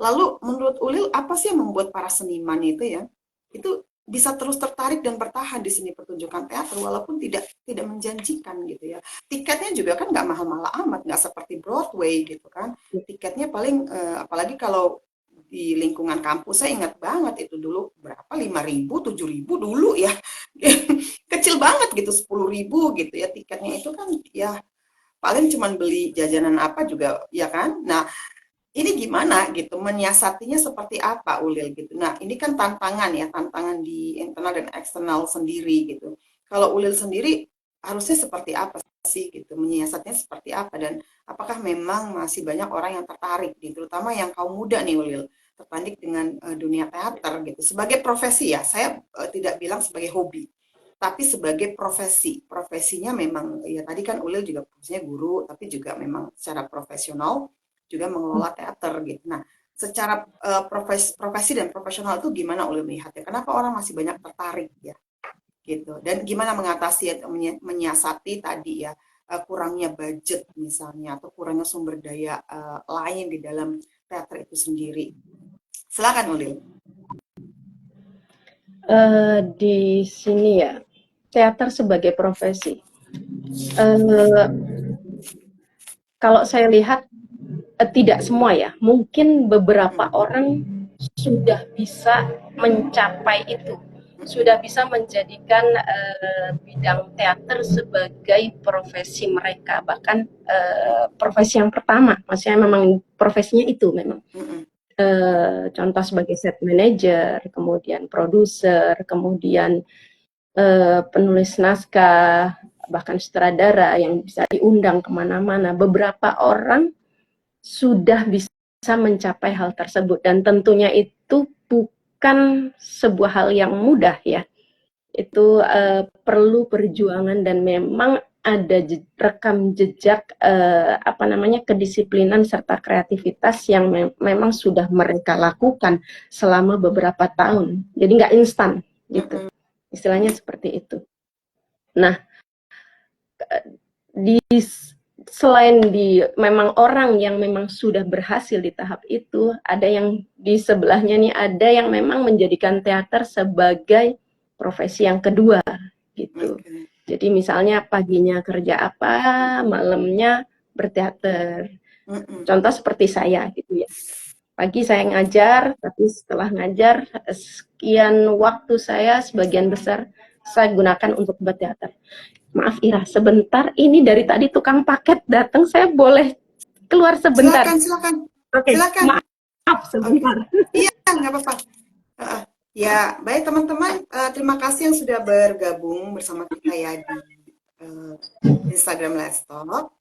lalu menurut Ulil apa sih yang membuat para seniman itu bisa terus tertarik dan bertahan di seni pertunjukan teater walaupun tidak menjanjikan gitu ya. Tiketnya juga kan nggak mahal-mahal amat, nggak seperti Broadway gitu kan. Tiketnya paling apalagi kalau di lingkungan kampus saya ingat banget itu dulu berapa 5.000 7.000 dulu ya. Kecil banget gitu 10.000 gitu ya tiketnya itu kan ya paling cuman beli jajanan apa juga ya kan. Nah, ini gimana gitu menyiasatinya seperti apa Ulil gitu. Nah, ini kan tantangan ya, tantangan di internal dan eksternal sendiri gitu. Kalau Ulil sendiri harusnya seperti apa sih gitu, menyiasatnya seperti apa dan apakah memang masih banyak orang yang tertarik gitu, terutama yang kaum muda nih Ulil, tertarik dengan dunia teater gitu. Sebagai profesi ya, saya tidak bilang sebagai hobi, tapi sebagai profesi. Profesinya memang ya tadi kan Ulil juga profesinya guru, tapi juga memang secara profesional juga mengelola teater gitu. Nah, secara profesi dan profesional itu gimana Ulil melihatnya? Kenapa orang masih banyak tertarik ya gitu? Dan gimana mengatasi atau menyiasati tadi ya kurangnya budget misalnya atau kurangnya sumber daya lain di dalam teater itu sendiri. Silakan Ulil. Di sini ya, teater sebagai profesi. Uh, Kalau saya lihat tidak semua ya, mungkin beberapa orang sudah bisa mencapai itu, sudah bisa menjadikan bidang teater sebagai profesi mereka, bahkan profesi yang pertama, maksudnya memang profesinya itu memang. Contoh sebagai set manager, kemudian produser, kemudian penulis naskah, bahkan sutradara yang bisa diundang kemana-mana. Beberapa orang sudah bisa mencapai hal tersebut dan tentunya itu bukan sebuah hal yang mudah ya. Itu perlu perjuangan dan memang ada rekam jejak kedisiplinan serta kreativitas yang memang sudah mereka lakukan selama beberapa tahun. Jadi nggak instan gitu. Istilahnya seperti itu. Nah, selain memang orang yang memang sudah berhasil di tahap itu, ada yang di sebelahnya nih ada yang memang menjadikan teater sebagai profesi yang kedua gitu. Jadi misalnya paginya kerja apa, malamnya berteater. Contoh seperti saya gitu ya. Pagi saya ngajar, tapi setelah ngajar sekian waktu saya sebagian besar saya gunakan untuk berteater. Maaf Ira, sebentar. Ini dari tadi tukang paket datang, saya boleh keluar sebentar? Silakan. Oke, silakan. Maaf sebentar. Iya, nggak apa-apa. Ya, baik teman-teman, terima kasih yang sudah bergabung bersama kita ya di Instagram Let's Talk.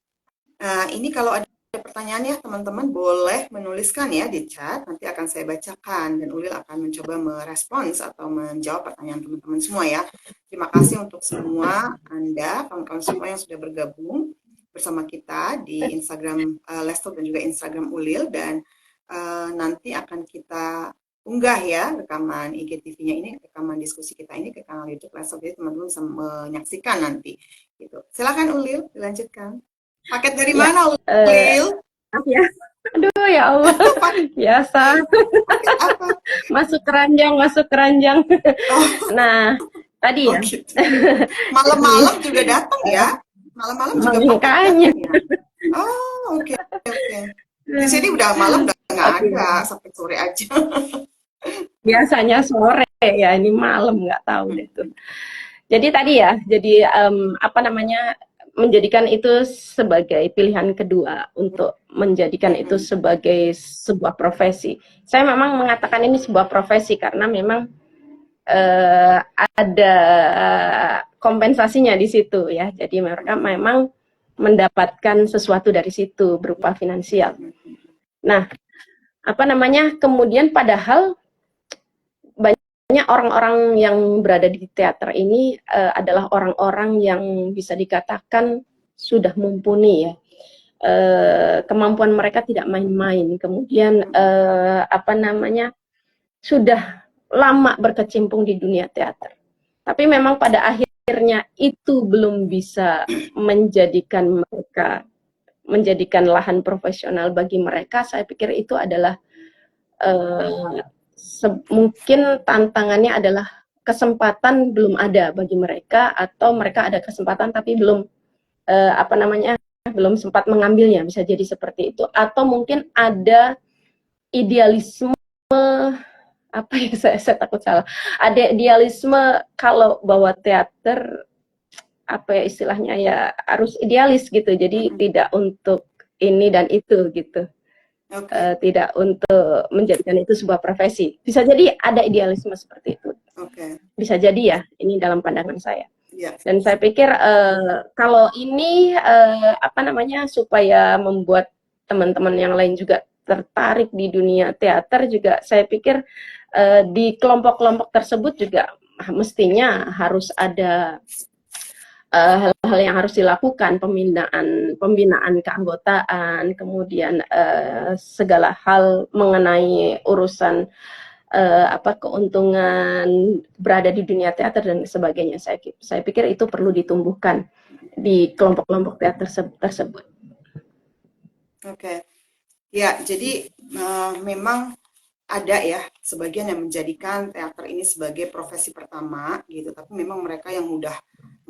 Ini kalau ada pertanyaan ya teman-teman boleh menuliskan ya di chat, nanti akan saya bacakan dan Ulil akan mencoba merespons atau menjawab pertanyaan teman-teman semua ya. Terima kasih untuk semua Anda, kawan-kawan semua yang sudah bergabung bersama kita di Instagram Let's Talk dan juga Instagram Ulil dan nanti akan kita unggah ya rekaman IGTV-nya ini, rekaman diskusi kita ini ke kanal YouTube Let's Talk, jadi teman-teman bisa menyaksikan nanti. Gitu. Silakan Ulil, dilanjutkan. Paket dari mana Ulil? Ya. Aduh ya Allah, biasa. Apa? Masuk keranjang. Oh. Nah, tadi ya. Gitu. Malam-malam juga datang ya? Malam-malam juga makanya. Ya? Oh, oke. Di sini udah malam udah nggak ada, sampai sore aja. Biasanya sore ya, ini malam nggak tahu deh tuh. Jadi tadi ya, jadi menjadikan itu sebagai pilihan kedua untuk menjadikan itu sebagai sebuah profesi. Saya memang mengatakan ini sebuah profesi karena memang ada kompensasinya di situ ya. Jadi mereka memang mendapatkan sesuatu dari situ berupa finansial. Nah, kemudian padahal banyak orang-orang yang berada di teater ini adalah orang-orang yang bisa dikatakan sudah mumpuni ya. kemampuan mereka tidak main-main. Kemudian sudah lama berkecimpung di dunia teater. Tapi memang pada akhirnya itu belum bisa menjadikan lahan profesional bagi mereka. Saya pikir itu adalah mungkin tantangannya adalah kesempatan belum ada bagi mereka, atau mereka ada kesempatan tapi belum belum sempat mengambilnya, bisa jadi seperti itu. Atau mungkin ada idealisme, saya takut salah. Ada idealisme kalau bahwa teater istilahnya ya harus idealis gitu. Jadi tidak untuk ini dan itu gitu. Okay. Tidak untuk menjadikan itu sebuah profesi. Bisa jadi ada idealisme seperti itu. Okay. Bisa jadi ya, ini dalam pandangan saya. Yeah. Dan saya pikir kalau ini supaya membuat teman-teman yang lain juga tertarik di dunia teater juga, saya pikir di kelompok-kelompok tersebut juga mestinya harus ada hal-hal yang harus dilakukan, pembinaan keanggotaan, kemudian segala hal mengenai urusan keuntungan berada di dunia teater dan sebagainya. Saya pikir itu perlu ditumbuhkan di kelompok-kelompok teater tersebut. Oke. Ya, jadi memang ada ya sebagian yang menjadikan teater ini sebagai profesi pertama gitu, tapi memang mereka yang udah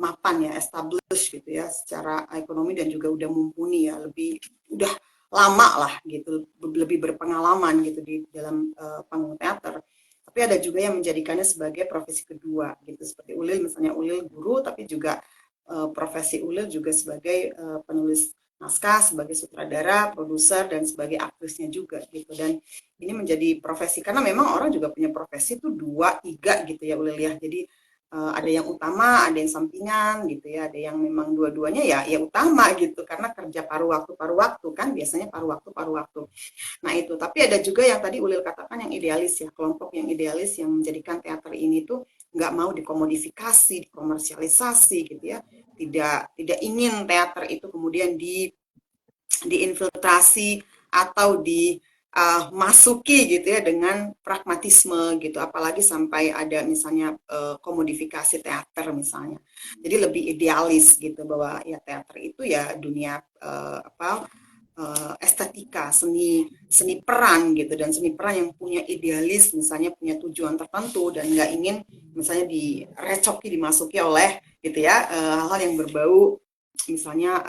mapan ya, established gitu ya secara ekonomi dan juga udah mumpuni ya, udah lama lah gitu, lebih berpengalaman gitu di dalam panggung teater. Tapi ada juga yang menjadikannya sebagai profesi kedua gitu, seperti Ulil, misalnya Ulil guru, tapi juga profesi Ulil juga sebagai penulis naskah, sebagai sutradara, produser, dan sebagai aktrisnya juga gitu. Dan ini menjadi profesi, karena memang orang juga punya profesi tuh 2, 3 gitu ya Ulil ya. Jadi ada yang utama, ada yang sampingan gitu ya, ada yang memang dua-duanya ya utama gitu, karena kerja paruh waktu kan, biasanya paruh waktu. Nah itu, tapi ada juga yang tadi Ulil katakan yang idealis ya, kelompok yang idealis yang menjadikan teater ini tuh nggak mau dikomodifikasi, dikomersialisasi gitu ya, tidak ingin teater itu kemudian diinfiltrasi atau masuki gitu ya dengan pragmatisme gitu, apalagi sampai ada misalnya komodifikasi teater misalnya. Jadi lebih idealis gitu, bahwa ya teater itu ya dunia estetika, seni peran gitu, dan seni peran yang punya idealis, misalnya punya tujuan tertentu dan nggak ingin misalnya direcoki, dimasuki oleh gitu ya hal-hal yang berbau misalnya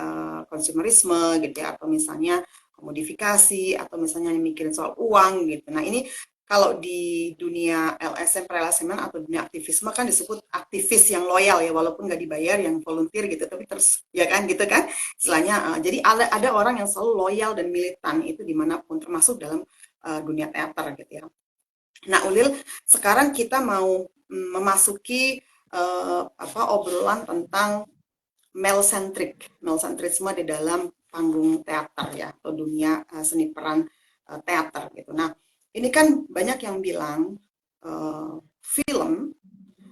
konsumerisme gitu ya, atau misalnya komodifikasi, atau misalnya mikirin soal uang gitu. Nah ini kalau di dunia LSM, pre-LSM atau dunia aktivisme kan disebut aktivis yang loyal ya, walaupun nggak dibayar, yang volunteer gitu, tapi terus ya kan gitu kan istilahnya. Jadi ada orang yang selalu loyal dan militan itu dimanapun, termasuk dalam dunia teater gitu ya. Nah Ulil, sekarang kita mau memasuki obrolan tentang male-centrisme di dalam panggung teater ya, atau dunia seni peran teater gitu. Nah ini kan banyak yang bilang film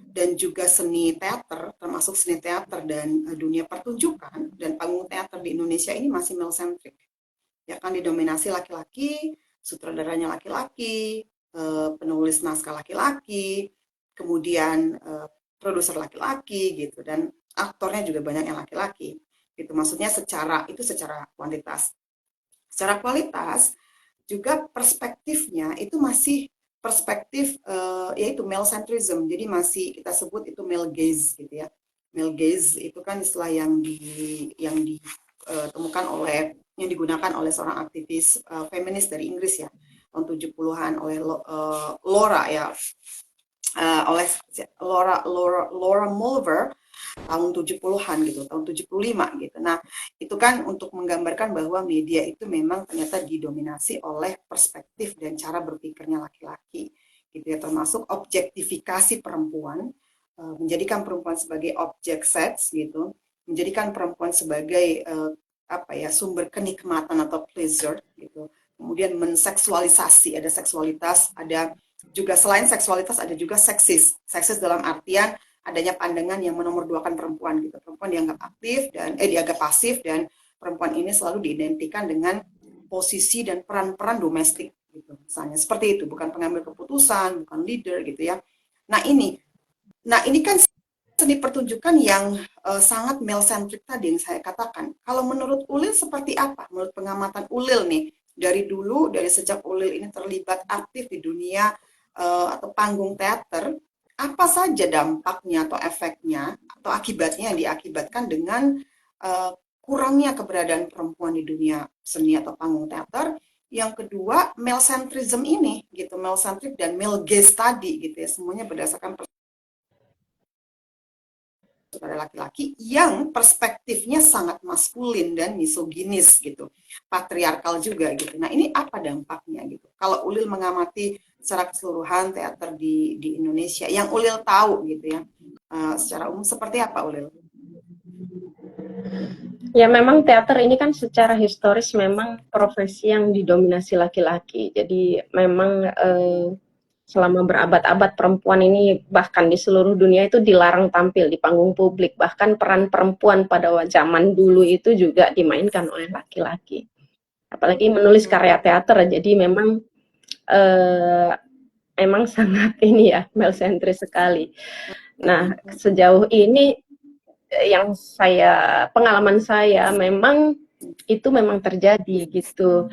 dan juga seni teater, termasuk seni teater dan dunia pertunjukan dan panggung teater di Indonesia ini masih male-centric. Ya kan, didominasi laki-laki, sutradaranya laki-laki, penulis naskah laki-laki, kemudian produser laki-laki gitu, dan aktornya juga banyak yang laki-laki gitu. Maksudnya secara kuantitas. Secara kualitas juga perspektifnya itu masih perspektif yaitu male centrism. Jadi masih kita sebut itu male gaze gitu ya. Male gaze itu kan istilah yang ditemukan yang digunakan oleh seorang aktivis feminis dari Inggris ya, tahun 70-an, oleh Laura ya, oleh Laura Mulver tahun 70-an gitu, tahun 75 gitu. Nah, itu kan untuk menggambarkan bahwa media itu memang ternyata didominasi oleh perspektif dan cara berpikirnya laki-laki gitu ya, termasuk objektifikasi perempuan, menjadikan perempuan sebagai objek seks gitu, menjadikan perempuan sebagai sumber kenikmatan atau pleasure gitu. Kemudian menseksualisasi, ada seksualitas, ada juga selain seksualitas ada juga seksis dalam artian adanya pandangan yang menomorduakan perempuan gitu. Perempuan dianggap pasif dan perempuan ini selalu diidentikan dengan posisi dan peran-peran domestik gitu. Misalnya seperti itu, bukan pengambil keputusan, bukan leader gitu ya. Nah, ini kan seni pertunjukan yang sangat male centric tadi yang saya katakan. Kalau menurut Ulil seperti apa? Menurut pengamatan Ulil nih, dari dulu, dari sejak Ulil ini terlibat aktif di dunia atau panggung teater, apa saja dampaknya atau efeknya atau akibatnya yang diakibatkan dengan uh, kurangnya keberadaan perempuan di dunia seni atau panggung teater. Yang kedua, male centrism ini gitu, male centric dan male gaze tadi gitu ya, semuanya berdasarkan pada laki-laki yang perspektifnya sangat maskulin dan misoginis gitu, patriarkal juga gitu. Nah, ini apa dampaknya gitu? Kalau Ulil mengamati secara keseluruhan teater di Indonesia, yang Ulil tahu gitu ya, secara umum seperti apa Ulil? Ya memang teater ini kan secara historis memang profesi yang didominasi laki-laki. Jadi memang selama berabad-abad perempuan ini bahkan di seluruh dunia itu dilarang tampil di panggung publik. Bahkan peran perempuan pada zaman dulu itu juga dimainkan oleh laki-laki. Apalagi menulis karya teater. Jadi memang memang sangat ini ya male centris sekali. Nah, sejauh ini yang pengalaman saya memang itu memang terjadi gitu.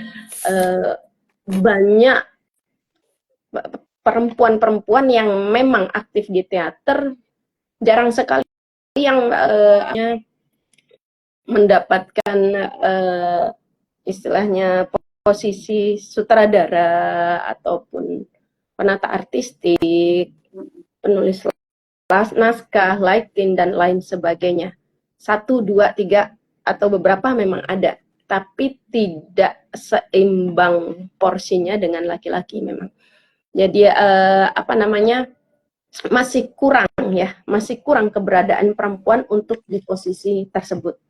Banyak perempuan-perempuan yang memang aktif di teater, jarang sekali yang mendapatkan istilahnya posisi sutradara ataupun penata artistik, penulis naskah, lighting, dan lain sebagainya. 1, 2, 3, atau beberapa memang ada, tapi tidak seimbang porsinya dengan laki-laki memang. Jadi masih kurang keberadaan perempuan untuk di posisi tersebut.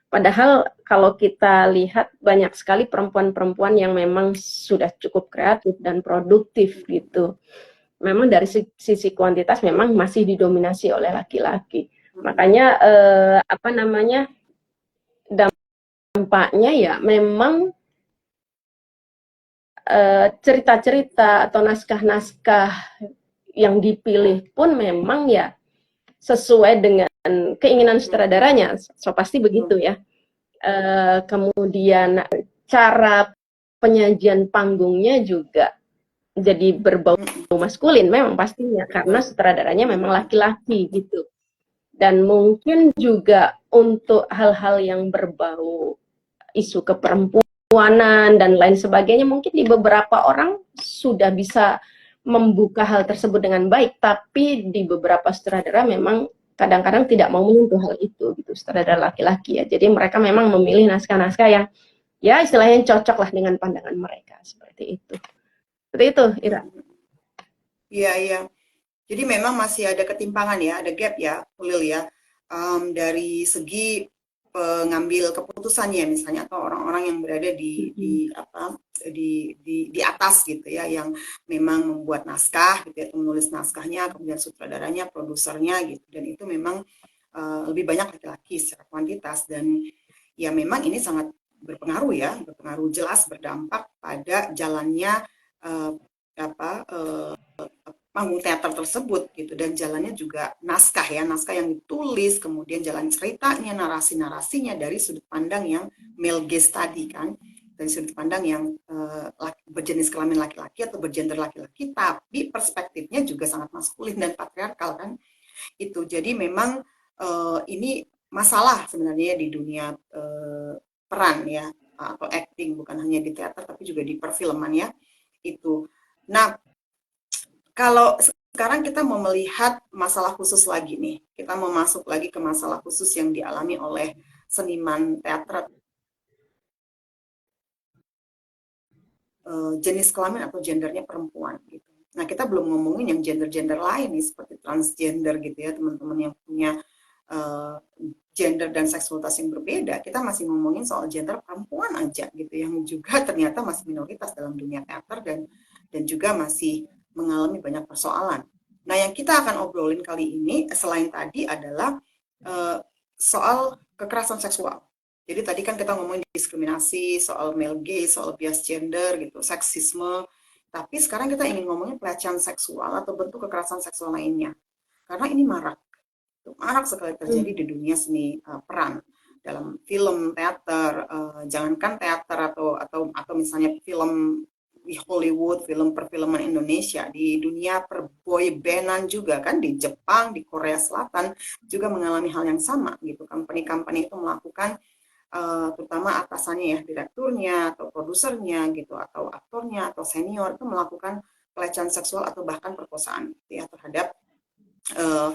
Padahal kalau kita lihat banyak sekali perempuan-perempuan yang memang sudah cukup kreatif dan produktif gitu. Memang dari sisi kuantitas memang masih didominasi oleh laki-laki. Makanya dampaknya ya memang cerita-cerita atau naskah-naskah yang dipilih pun memang ya sesuai dengan keinginan sutradaranya, so pasti begitu ya. Kemudian cara penyajian panggungnya juga jadi berbau maskulin memang pastinya karena sutradaranya memang laki-laki gitu. Dan mungkin juga untuk hal-hal yang berbau isu keperempuanan dan lain sebagainya mungkin di beberapa orang sudah bisa membuka hal tersebut dengan baik, tapi di beberapa sutradara memang kadang-kadang tidak mau menyentuh hal itu gitu, sutradara laki-laki ya. Jadi mereka memang memilih naskah-naskah yang ya istilahnya cocok lah dengan pandangan mereka seperti itu. Seperti itu, Ira. Iya, iya. Jadi memang masih ada ketimpangan ya, ada gap ya, Ulil ya, dari segi pengambil keputusannya misalnya atau orang-orang yang berada di atas gitu ya, yang memang membuat naskah gitu ya, menulis naskahnya, kemudian sutradaranya, produsernya gitu, dan itu memang lebih banyak laki-laki secara kuantitas dan ya memang ini sangat berpengaruh ya, berpengaruh jelas berdampak pada jalannya panggung teater tersebut gitu dan jalannya juga naskah yang ditulis, kemudian jalan ceritanya, narasi-narasinya dari sudut pandang yang male gaze tadi kan, dari sudut pandang yang berjenis kelamin laki-laki atau bergender laki-laki, tapi perspektifnya juga sangat maskulin dan patriarkal kan itu. Jadi memang ini masalah sebenarnya di dunia peran ya atau acting, bukan hanya di teater tapi juga di perfilman ya itu. Nah, kalau sekarang kita mau melihat masalah khusus lagi nih, kita mau masuk lagi ke masalah khusus yang dialami oleh seniman teater jenis kelamin atau gendernya perempuan gitu. Nah, kita belum ngomongin yang gender-gender lain nih seperti transgender gitu ya, teman-teman yang punya gender dan seksualitas yang berbeda. Kita masih ngomongin soal gender perempuan aja gitu yang juga ternyata masih minoritas dalam dunia teater dan juga masih mengalami banyak persoalan. Nah, yang kita akan obrolin kali ini selain tadi adalah soal kekerasan seksual. Jadi tadi kan kita ngomongin diskriminasi, soal male gaze, soal bias gender gitu, seksisme. Tapi sekarang kita ingin ngomongin pelecehan seksual atau bentuk kekerasan seksual lainnya. Karena ini marak, marak sekali terjadi di dunia seni peran dalam film, teater, jangankan teater atau misalnya film di Hollywood, film perfilman Indonesia, di dunia perboy bandan juga kan, di Jepang, di Korea Selatan juga mengalami hal yang sama gitu. Company-company itu melakukan terutama atasannya ya, direkturnya atau produsernya gitu, atau aktornya atau senior itu melakukan pelecehan seksual atau bahkan perkosaan gitu ya terhadap uh,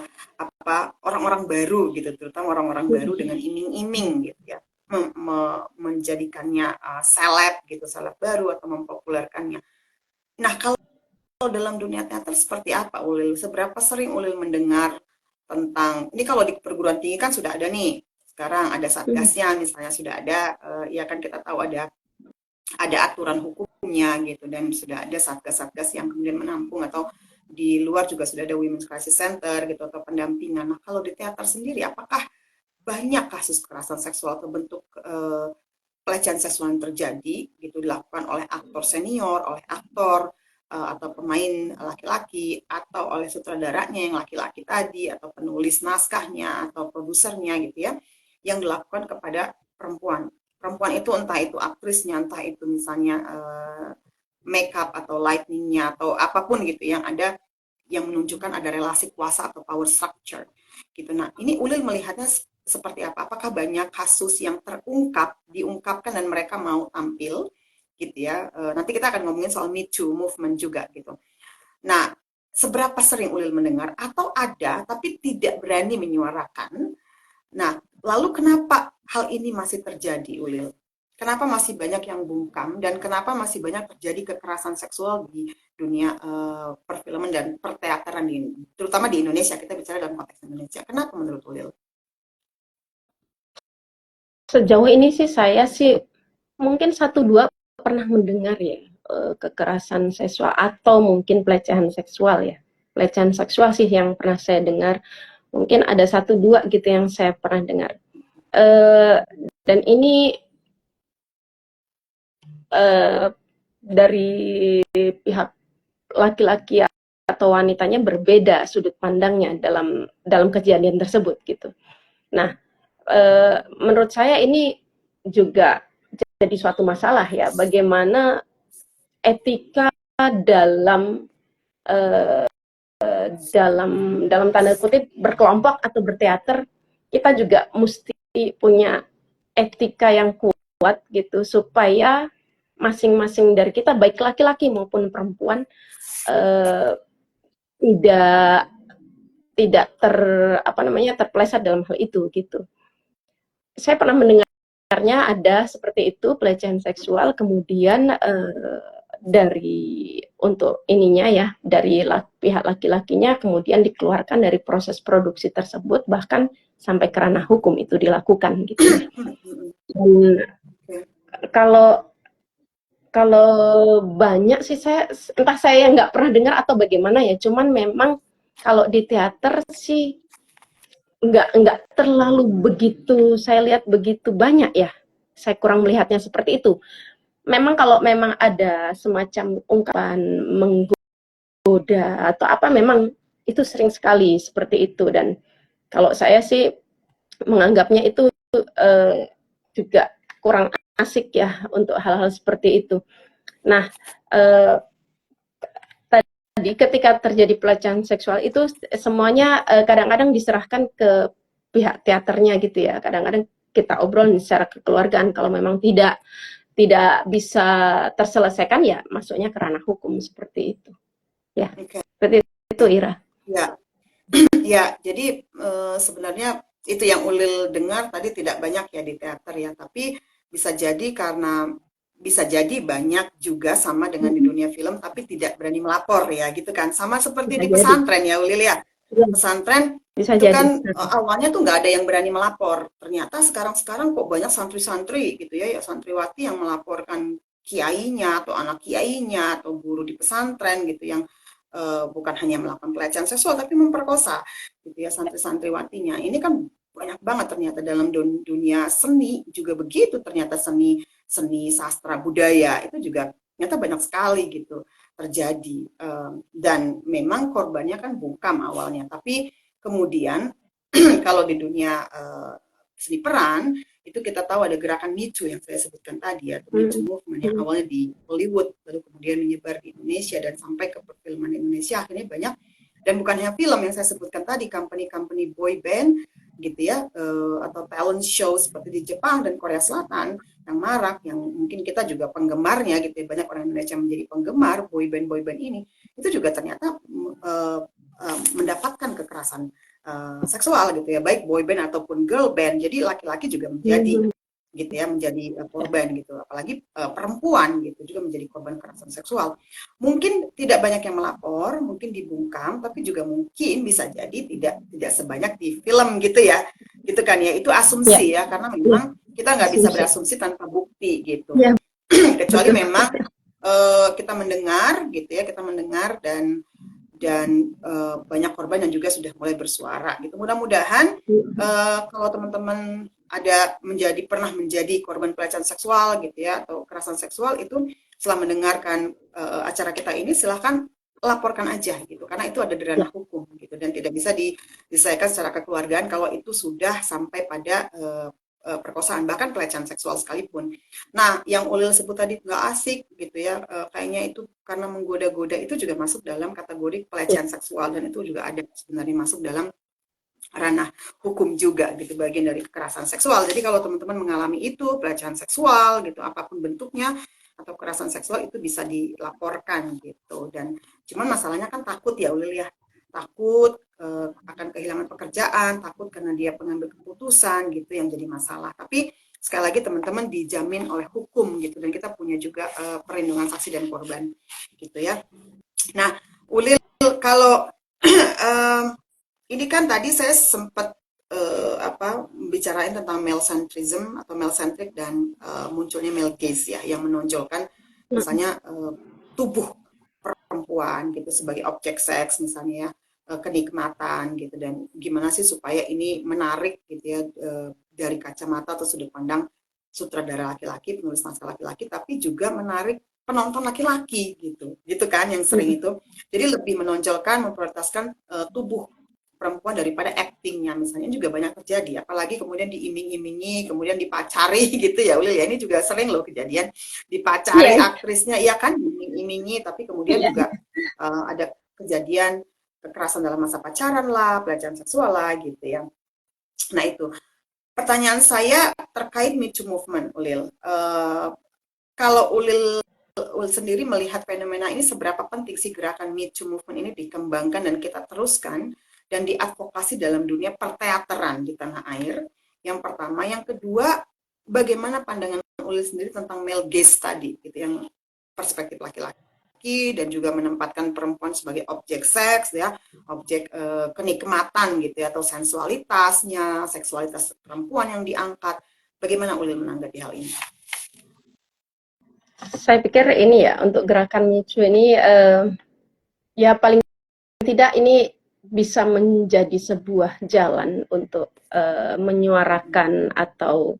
orang-orang baru gitu, terutama orang-orang baru dengan iming-iming gitu ya, menjadikannya seleb gitu, seleb baru atau mempopulerkannya. Nah, kalau dalam dunia teater seperti apa Ulil? Seberapa sering Ulil mendengar tentang ini? Kalau di perguruan tinggi kan sudah ada nih, sekarang ada satgasnya misalnya, sudah ada ya kan, kita tahu ada aturan hukumnya gitu, dan sudah ada satgas-satgas yang kemudian menampung, atau di luar juga sudah ada Women's Crisis Center gitu atau pendampingan. Nah, kalau di teater sendiri apakah banyak kasus kekerasan seksual atau bentuk pelecehan seksual yang terjadi gitu dilakukan oleh aktor senior, oleh aktor atau pemain laki-laki, atau oleh sutradaranya yang laki-laki tadi, atau penulis naskahnya atau produsernya gitu ya, yang dilakukan kepada perempuan. Perempuan itu entah itu aktrisnya, entah itu misalnya makeup atau lightingnya atau apapun gitu yang ada, yang menunjukkan ada relasi kuasa atau power structure gitu. Nah, ini Ulil melihatnya seperti apa? Apakah banyak kasus yang diungkapkan dan mereka mau tampil gitu ya? Nanti kita akan ngomongin soal Me Too movement juga gitu. Nah, seberapa sering Ulil mendengar, atau ada tapi tidak berani menyuarakan? Nah, lalu kenapa hal ini masih terjadi, Ulil? Kenapa masih banyak yang bungkam, dan kenapa masih banyak terjadi kekerasan seksual di dunia perfilman dan perteateran, terutama di Indonesia? Kita bicara dalam konteks Indonesia. Kenapa menurut Ulil? Sejauh ini sih saya sih mungkin satu dua pernah mendengar ya kekerasan seksual atau mungkin pelecehan seksual ya. Pelecehan seksual sih yang pernah saya dengar. Mungkin ada satu dua gitu yang saya pernah dengar. Dan ini dari pihak laki-laki atau wanitanya berbeda sudut pandangnya dalam kejadian tersebut gitu. Nah, menurut saya ini juga jadi suatu masalah ya, bagaimana etika dalam dalam tanda kutip berkelompok atau berteater. Kita juga mesti punya etika yang kuat gitu, supaya masing-masing dari kita, baik laki-laki maupun perempuan, tidak terpeleset dalam hal itu gitu. Saya pernah mendengarnya ada seperti itu, pelecehan seksual, kemudian dari untuk ininya ya, dari pihak laki-lakinya kemudian dikeluarkan dari proses produksi tersebut, bahkan sampai ke ranah hukum itu dilakukan gitu ya. Dan kalau banyak sih, entah saya nggak pernah dengar atau bagaimana ya, cuman memang kalau di teater sih nggak terlalu begitu, saya lihat begitu banyak ya. Saya kurang melihatnya seperti itu. Memang kalau memang ada semacam ungkapan menggoda atau apa, memang itu sering sekali seperti itu. Dan kalau saya sih menganggapnya itu juga kurang asik ya untuk hal-hal seperti itu. Nah, tadi ketika terjadi pelecehan seksual itu semuanya kadang-kadang diserahkan ke pihak teaternya gitu ya. Kadang-kadang kita obrolin secara kekeluargaan, kalau memang tidak bisa terselesaikan ya masuknya ke ranah hukum seperti itu. Ya, seperti itu Ira. Ya, ya. Jadi sebenarnya itu yang Ulil dengar tadi tidak banyak ya di teater ya, tapi bisa jadi banyak juga sama dengan di dunia film, tapi tidak berani melapor ya gitu kan. Sama seperti Bisa di jadi. pesantren ya Ulil ya. Pesantren Bisa itu jadi. kan awalnya tuh nggak ada yang berani melapor. Ternyata sekarang kok banyak santri-santri gitu ya, ya santriwati yang melaporkan kiainya atau anak kiainya atau guru di pesantren gitu, yang bukan hanya melakukan pelecehan seksual tapi memperkosa gitu ya santri-santriwatinya. Ini kan banyak banget ternyata dalam dunia seni juga begitu, ternyata seni seni sastra budaya itu juga ternyata banyak sekali gitu terjadi. Dan memang korbannya kan bungkam awalnya, tapi kemudian kalau di dunia seni peran itu kita tahu ada gerakan Me Too yang saya sebutkan tadi ya, Me Too movement yang awalnya di Hollywood lalu kemudian menyebar di Indonesia dan sampai ke perfilman Indonesia akhirnya banyak, dan bukan hanya film yang saya sebutkan tadi, company-company boy band gitu ya, atau talent show seperti di Jepang dan Korea Selatan yang marak, yang mungkin kita juga penggemarnya gitu ya, banyak orang Indonesia menjadi penggemar boy band ini, itu juga ternyata mendapatkan kekerasan seksual gitu ya, baik boy band ataupun girl band. Jadi laki-laki juga menjadi gitu ya, menjadi korban gitu, apalagi perempuan gitu juga menjadi korban kekerasan seksual. Mungkin tidak banyak yang melapor, mungkin dibungkam, tapi juga mungkin bisa jadi tidak sebanyak di film gitu ya, gitu kan ya, itu asumsi ya, karena memang kita nggak bisa berasumsi tanpa bukti gitu. Kecuali memang kita mendengar gitu ya, kita mendengar dan banyak korban yang juga sudah mulai bersuara gitu. Mudah-mudahan kalau teman-teman ada pernah menjadi korban pelecehan seksual gitu ya, atau kekerasan seksual, itu setelah mendengarkan acara kita ini silahkan laporkan aja gitu, karena itu ada di ranah hukum gitu dan tidak bisa diselesaikan secara kekeluargaan kalau itu sudah sampai pada perkosaan, bahkan pelecehan seksual sekalipun. Nah, yang Ulil sebut tadi nggak asik gitu ya, kayaknya itu karena menggoda-goda, itu juga masuk dalam kategori pelecehan seksual, dan itu juga ada sebenarnya masuk dalam ranah hukum juga gitu, bagian dari kekerasan seksual. Jadi kalau teman-teman mengalami itu, pelecehan seksual gitu, apapun bentuknya, atau kekerasan seksual, itu bisa dilaporkan gitu. Dan cuman masalahnya kan takut ya Ulil ya, takut akan kehilangan pekerjaan, takut karena dia pengambil keputusan gitu yang jadi masalah. Tapi sekali lagi teman-teman dijamin oleh hukum gitu, dan kita punya juga perlindungan saksi dan korban gitu ya. Nah, Ulil, kalau ini kan tadi saya sempat bicarain tentang male centrism atau male centric dan munculnya male gaze ya, yang menonjolkan misalnya tubuh perempuan gitu sebagai objek seks misalnya ya, kenikmatan gitu, dan gimana sih supaya ini menarik gitu ya, dari kacamata atau sudut pandang sutradara laki-laki, penulis naskah laki-laki, tapi juga menarik penonton laki-laki gitu kan yang sering itu. Jadi lebih menonjolkan, memprioritaskan tubuh perempuan daripada actingnya misalnya, juga banyak terjadi, apalagi kemudian diiming-imingi, kemudian dipacari gitu ya Ulil ya, ini juga sering loh kejadian, dipacari aktrisnya, iya kan, diiming-imingi, tapi kemudian juga ada kejadian kekerasan dalam masa pacaran lah, pelecehan seksual lah gitu ya. Nah itu pertanyaan saya terkait Me Too Movement, Ulil. Kalau Ulil sendiri melihat fenomena ini, seberapa penting sih gerakan Me Too Movement ini dikembangkan dan kita teruskan dan diadvokasi dalam dunia perteateran di tanah air? Yang pertama, yang kedua, bagaimana pandangan Ulil sendiri tentang male gaze tadi, gitu, yang perspektif laki-laki dan juga menempatkan perempuan sebagai objek seks ya, objek kenikmatan gitu ya, atau sensualitasnya, seksualitas perempuan yang diangkat. Bagaimana Ulil menanggapi hal ini? Saya pikir ini ya, untuk gerakan Me Too ini ya paling tidak ini bisa menjadi sebuah jalan untuk menyuarakan atau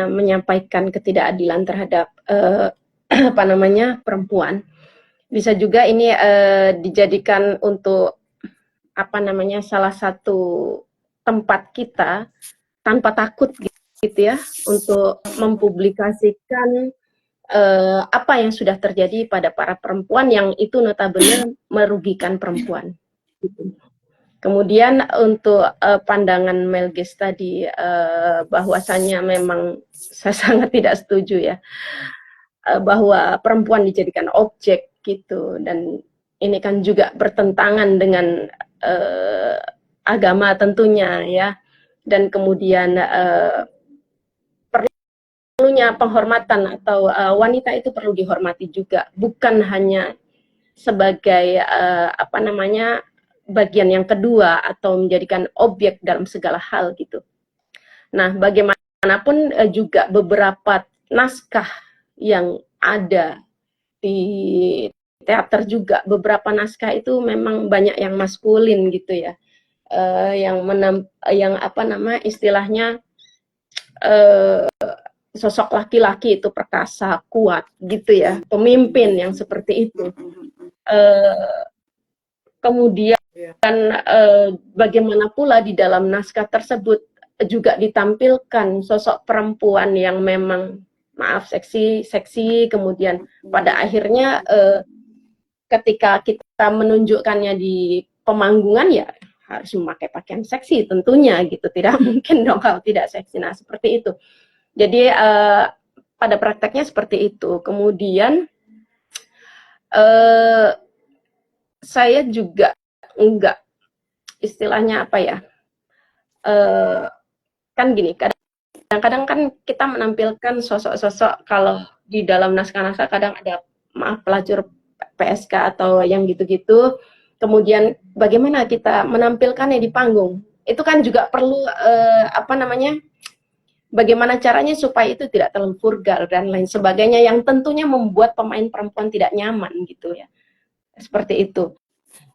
menyampaikan ketidakadilan terhadap perempuan. Bisa juga ini dijadikan untuk salah satu tempat kita tanpa takut gitu ya, untuk mempublikasikan apa yang sudah terjadi pada para perempuan yang itu notabene merugikan perempuan. Gitu. Kemudian untuk pandangan male gaze tadi, bahwasannya memang saya sangat tidak setuju ya, bahwa perempuan dijadikan objek gitu, dan ini kan juga bertentangan dengan agama tentunya ya, dan kemudian perlunya penghormatan atau wanita itu perlu dihormati juga, bukan hanya sebagai bagian yang kedua atau menjadikan objek dalam segala hal gitu. Nah, bagaimanapun juga beberapa naskah yang ada di teater juga, beberapa naskah itu memang banyak yang maskulin gitu ya. yang apa nama istilahnya eh, sosok laki-laki itu perkasa, kuat gitu Ya. ya, pemimpin yang seperti itu. Kemudian Ya. bagaimana pula di dalam naskah tersebut juga ditampilkan sosok perempuan yang memang maaf seksi, kemudian pada akhirnya ketika kita menunjukkannya di pemanggungan ya harus memakai pakaian seksi tentunya gitu, tidak mungkin dong kalau tidak seksi. Nah seperti itu. Jadi pada prakteknya seperti itu. Kemudian saya juga enggak istilahnya apa ya, kan gini, kadang-kadang kan kita menampilkan sosok-sosok kalau di dalam naskah-naskah kadang ada maaf pelacur PSK atau yang gitu-gitu. Kemudian bagaimana kita menampilkannya di panggung? Itu kan juga perlu apa namanya? Bagaimana caranya supaya itu tidak terlalu vulgar dan lain sebagainya yang tentunya membuat pemain perempuan tidak nyaman gitu ya. Seperti itu.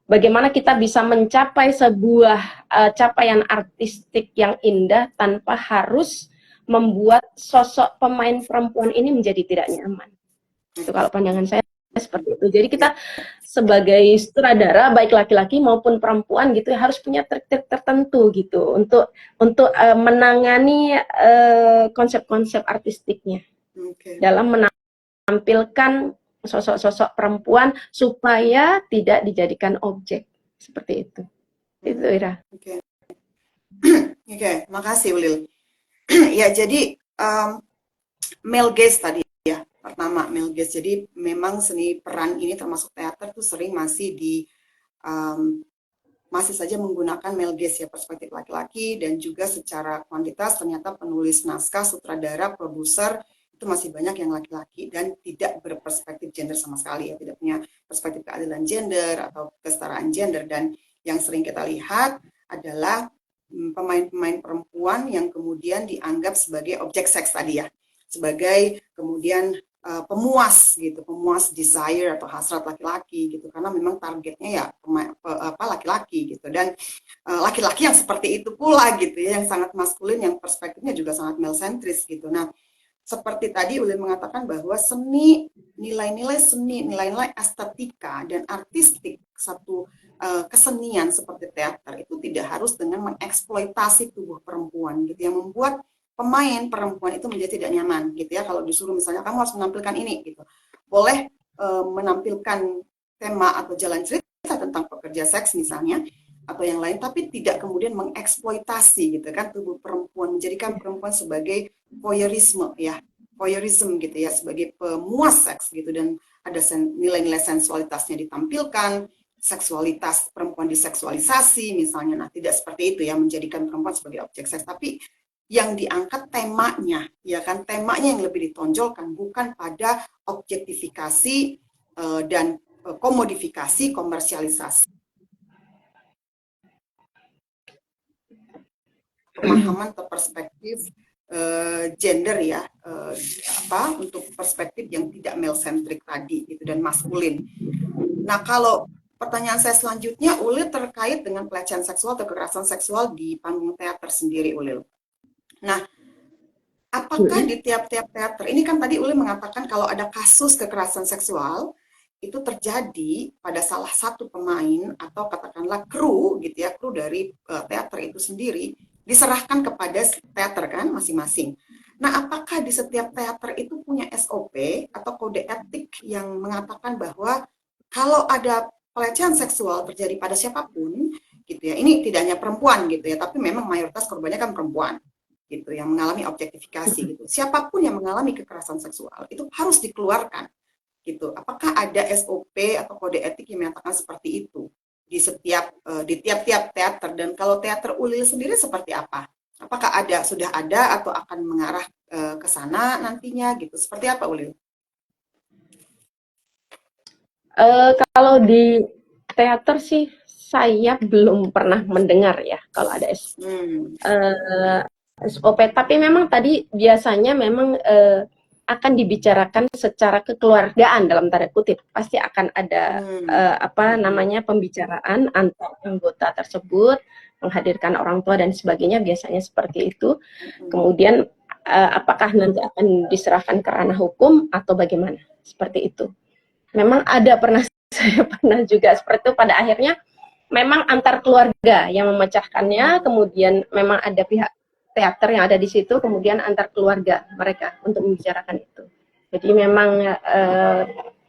Bagaimana kita bisa mencapai sebuah capaian artistik yang indah tanpa harus membuat sosok pemain perempuan ini menjadi tidak nyaman. Itu kalau pandangan saya seperti itu. Jadi kita sebagai sutradara baik laki-laki maupun perempuan gitu harus punya trik-trik tertentu gitu untuk menangani konsep-konsep artistiknya dalam menampilkan sosok-sosok perempuan supaya tidak dijadikan objek seperti itu. Itu Ira. Oke, makasih Ulil. Ya, jadi male gaze tadi ya, pertama male gaze. Jadi memang seni peran ini termasuk teater tuh sering masih saja menggunakan male gaze ya, perspektif laki-laki, dan juga secara kuantitas ternyata penulis naskah, sutradara, produser itu masih banyak yang laki-laki dan tidak berperspektif gender sama sekali ya, tidak punya perspektif keadilan gender atau kesetaraan gender. Dan yang sering kita lihat adalah pemain-pemain perempuan yang kemudian dianggap sebagai objek seks tadi ya, sebagai kemudian pemuas gitu, pemuas desire atau hasrat laki-laki gitu, karena memang targetnya ya laki-laki gitu, dan laki-laki yang seperti itu pula gitu ya, yang sangat maskulin, yang perspektifnya juga sangat male centris gitu. Nah, seperti tadi Ulin mengatakan bahwa seni, nilai-nilai seni, nilai-nilai estetika dan artistik satu kesenian seperti teater itu tidak harus dengan mengeksploitasi tubuh perempuan gitu, yang membuat pemain perempuan itu menjadi tidak nyaman gitu ya. Kalau disuruh misalnya kamu harus menampilkan ini gitu, boleh menampilkan tema atau jalan cerita tentang pekerja seks misalnya atau yang lain, tapi tidak kemudian mengeksploitasi gitu kan tubuh perempuan, menjadikan perempuan sebagai voyeurisme ya, voyeurism gitu ya, sebagai pemuas seks gitu, dan ada nilai-nilai sensualitasnya ditampilkan, seksualitas perempuan diseksualisasi misalnya. Nah, tidak seperti itu ya, menjadikan perempuan sebagai objek seks, tapi yang diangkat temanya ya kan, temanya yang lebih ditonjolkan, bukan pada objektifikasi dan komodifikasi, komersialisasi. Pemahaman atau perspektif gender ya, untuk perspektif yang tidak male centric tadi gitu dan maskulin. Nah, kalau pertanyaan saya selanjutnya, Ulil, terkait dengan pelecehan seksual atau kekerasan seksual di panggung teater sendiri, Ulil. Nah, apakah di tiap-tiap teater, ini kan tadi Ulil mengatakan kalau ada kasus kekerasan seksual, itu terjadi pada salah satu pemain atau katakanlah kru gitu ya, kru dari teater itu sendiri, diserahkan kepada teater kan masing-masing. Nah, apakah di setiap teater itu punya SOP atau kode etik yang mengatakan bahwa kalau ada pelecehan seksual terjadi pada siapapun gitu ya, ini tidak hanya perempuan gitu ya, tapi memang mayoritas korbannya kan perempuan gitu yang mengalami objektifikasi gitu. Siapapun yang mengalami kekerasan seksual itu harus dikeluarkan gitu. Apakah ada SOP atau kode etik yang menyatakan seperti itu di tiap-tiap teater, dan kalau teater Ulil sendiri seperti apa? Apakah sudah ada atau akan mengarah ke sana nantinya gitu? Seperti apa Ulil? Kalau di teater sih saya belum pernah mendengar ya kalau ada SOP, tapi memang tadi biasanya memang akan dibicarakan secara kekeluargaan dalam tanda kutip, pasti akan ada apa namanya pembicaraan antar anggota tersebut menghadirkan orang tua dan sebagainya, biasanya seperti itu. Kemudian apakah nanti akan diserahkan ke ranah hukum atau bagaimana? Seperti itu. Memang ada pernah saya pernah juga seperti itu, pada akhirnya memang antar keluarga yang memecahkannya, kemudian memang ada pihak teater yang ada di situ, kemudian antar keluarga mereka untuk membicarakan itu. Jadi memang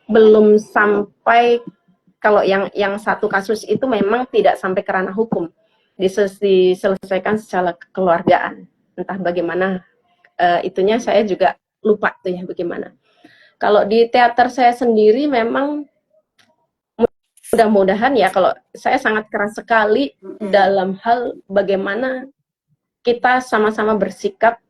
belum sampai, kalau yang satu kasus itu memang tidak sampai ke ranah hukum, diselesaikan secara kekeluargaan. Entah bagaimana itunya, saya juga lupa tuh ya bagaimana. Kalau di teater saya sendiri memang mudah-mudahan ya, kalau saya sangat keras sekali dalam hal bagaimana kita sama-sama bersikap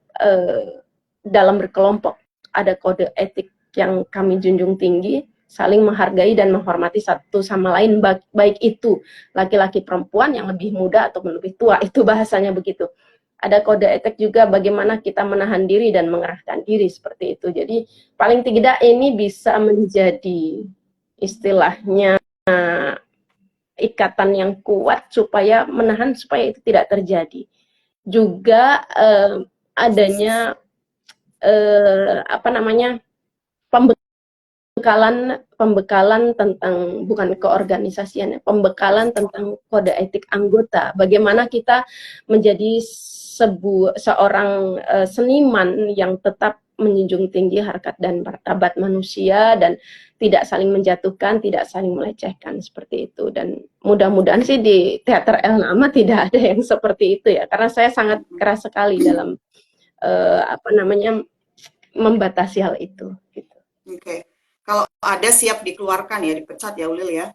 dalam berkelompok. Ada kode etik yang kami junjung tinggi, saling menghargai dan menghormati satu sama lain, baik itu laki-laki perempuan yang lebih muda atau lebih tua, itu bahasanya begitu. Ada kode etik juga bagaimana kita menahan diri dan mengerahkan diri, seperti itu. Jadi paling tidak ini bisa menjadi istilahnya ikatan yang kuat supaya menahan supaya itu tidak terjadi. Juga adanya pembekalan tentang, bukan keorganisasian, pembekalan tentang kode etik anggota. Bagaimana kita menjadi seorang seniman yang tetap menjunjung tinggi harkat dan martabat manusia dan tidak saling menjatuhkan, tidak saling melecehkan, seperti itu. Dan mudah-mudahan sih di Teater El Nama tidak ada yang seperti itu ya, karena saya sangat keras sekali dalam membatasi hal itu. Gitu. Oke. Kalau ada siap dikeluarkan ya, dipecat ya Ulil ya?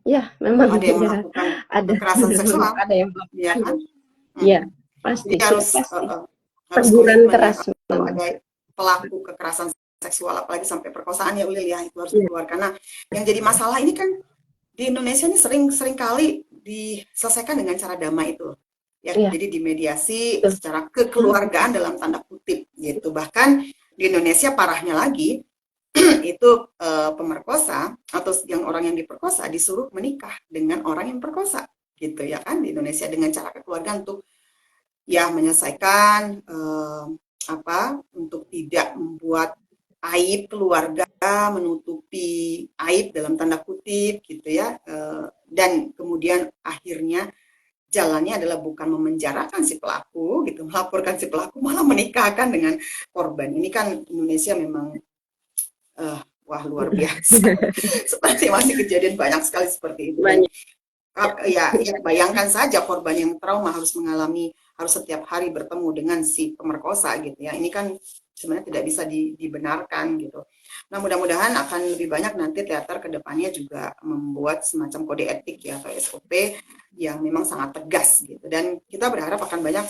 Ya, memang ada yang melakukan kekerasan seksual, ada yang melakukan, ya kan? Ya, pasti. Jadi harus teguran keras. Kalau ada pelaku kekerasan seksual, apalagi sampai perkosaan ya Ulil ya, itu harus dikeluarkan. Nah, yang jadi masalah ini kan di Indonesia ini sering kali diselesaikan dengan cara damai itu, ya. Jadi dimediasi secara kekeluargaan dalam tanda kutip gitu. Bahkan di Indonesia parahnya lagi itu pemerkosa atau orang yang diperkosa disuruh menikah dengan orang yang perkosa gitu ya kan, di Indonesia, dengan cara kekeluargaan untuk ya menyelesaikan untuk tidak membuat aib keluarga, menutupi aib dalam tanda kutip gitu ya, dan kemudian akhirnya jalannya adalah bukan memenjarakan si pelaku gitu, melaporkan si pelaku, malah menikahkan dengan korban. Ini kan Indonesia memang wah luar biasa. Seperti masih kejadian banyak sekali seperti itu. Dan, ya bayangkan saja korban yang trauma harus setiap hari bertemu dengan si pemerkosa gitu ya. Ini kan sebenarnya tidak bisa dibenarkan gitu. Nah, mudah-mudahan akan lebih banyak nanti teater kedepannya juga membuat semacam kode etik ya, atau SOP yang memang sangat tegas gitu. Dan kita berharap akan banyak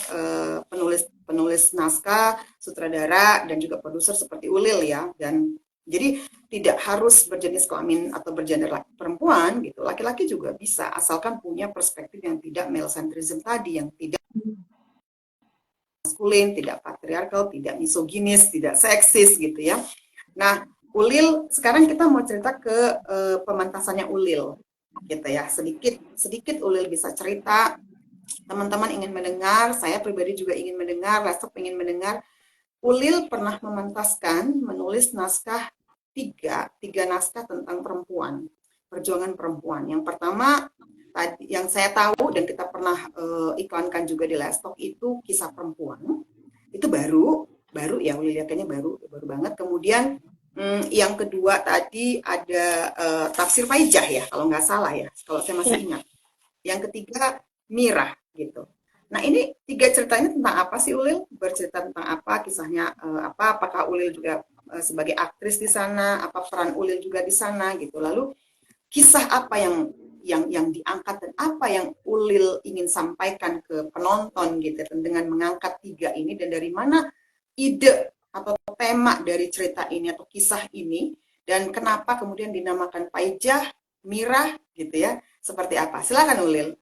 penulis naskah, sutradara, dan juga produser seperti Ulil ya. Dan jadi tidak harus berjenis kelamin atau bergender perempuan gitu. Laki-laki juga bisa, asalkan punya perspektif yang tidak male centrism tadi, yang tidak maskulin, tidak patriarkal, tidak misoginis, tidak seksis gitu ya. Nah, Ulil, sekarang kita mau cerita ke pementasannya Ulil gitu ya. Sedikit Ulil bisa cerita. Teman-teman ingin mendengar, saya pribadi juga ingin mendengar, Lestok ingin mendengar. Ulil pernah menulis naskah tiga naskah tentang perempuan, perjuangan perempuan. Yang pertama, yang saya tahu dan kita pernah iklankan juga di Lestok, itu Kisah Perempuan. Itu baru ya, Ulil kayaknya baru banget. Kemudian yang kedua tadi ada Tafsir Paijah ya, kalau nggak salah ya, kalau saya masih ingat. Yang ketiga Mirah gitu. Nah, ini tiga ceritanya tentang apa sih Ulil? Bercerita tentang apa? Kisahnya apa? Apakah Ulil juga sebagai aktris di sana? Apa peran Ulil juga di sana gitu? Lalu kisah apa yang diangkat dan apa yang Ulil ingin sampaikan ke penonton gitu dengan mengangkat tiga ini, dan dari mana ide atau tema dari cerita ini atau kisah ini, dan kenapa kemudian dinamakan Paijah, Mirah gitu ya? Seperti apa? Silakan Ulil.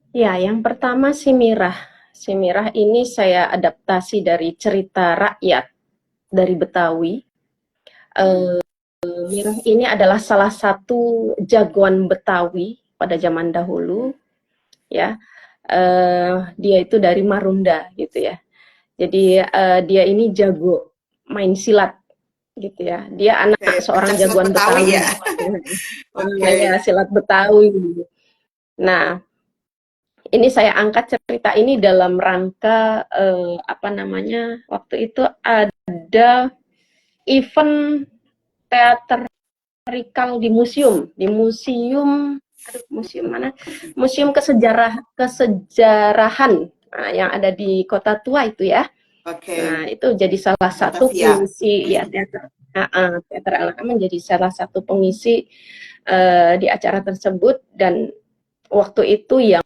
Ya, yang pertama si Mirah. Si Mirah ini saya adaptasi dari cerita rakyat dari Betawi. Mirah ini adalah salah satu jagoan Betawi pada zaman dahulu, ya. Dia itu dari Marunda gitu ya. Jadi dia ini jago main silat gitu ya. Dia anak Oke, seorang pencak silat jagoan Betawi Betawi. ya. Ya, Oke. silat Betawi. Nah, ini saya angkat cerita ini dalam rangka apa namanya? Waktu itu ada event teatrikal di museum, aduh, museum mana? Museum kesejarahan, nah, yang ada di Kota Tua itu ya. Oke. Nah, itu jadi salah satu Batavia. pengisi ya teater. Teater anak menjadi salah satu pengisi di acara tersebut, dan waktu itu yang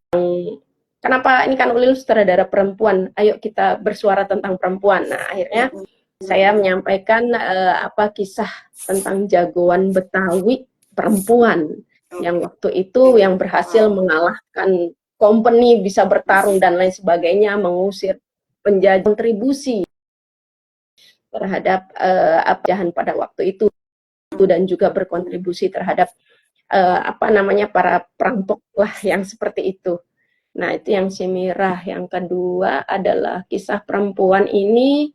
kenapa ini kan Ulil sutradara perempuan, ayo kita bersuara tentang perempuan. Nah, akhirnya Mm-mm. saya menyampaikan apa kisah tentang jagoan Betawi perempuan yang Oke. waktu itu yang berhasil Wow. mengalahkan company, bisa bertarung dan lain sebagainya, mengusir penjajah, kontribusi terhadap penjajahan pada waktu itu, dan juga berkontribusi terhadap apa namanya para perampok lah yang seperti itu. Nah, itu yang si Mirah. Yang kedua adalah kisah perempuan ini.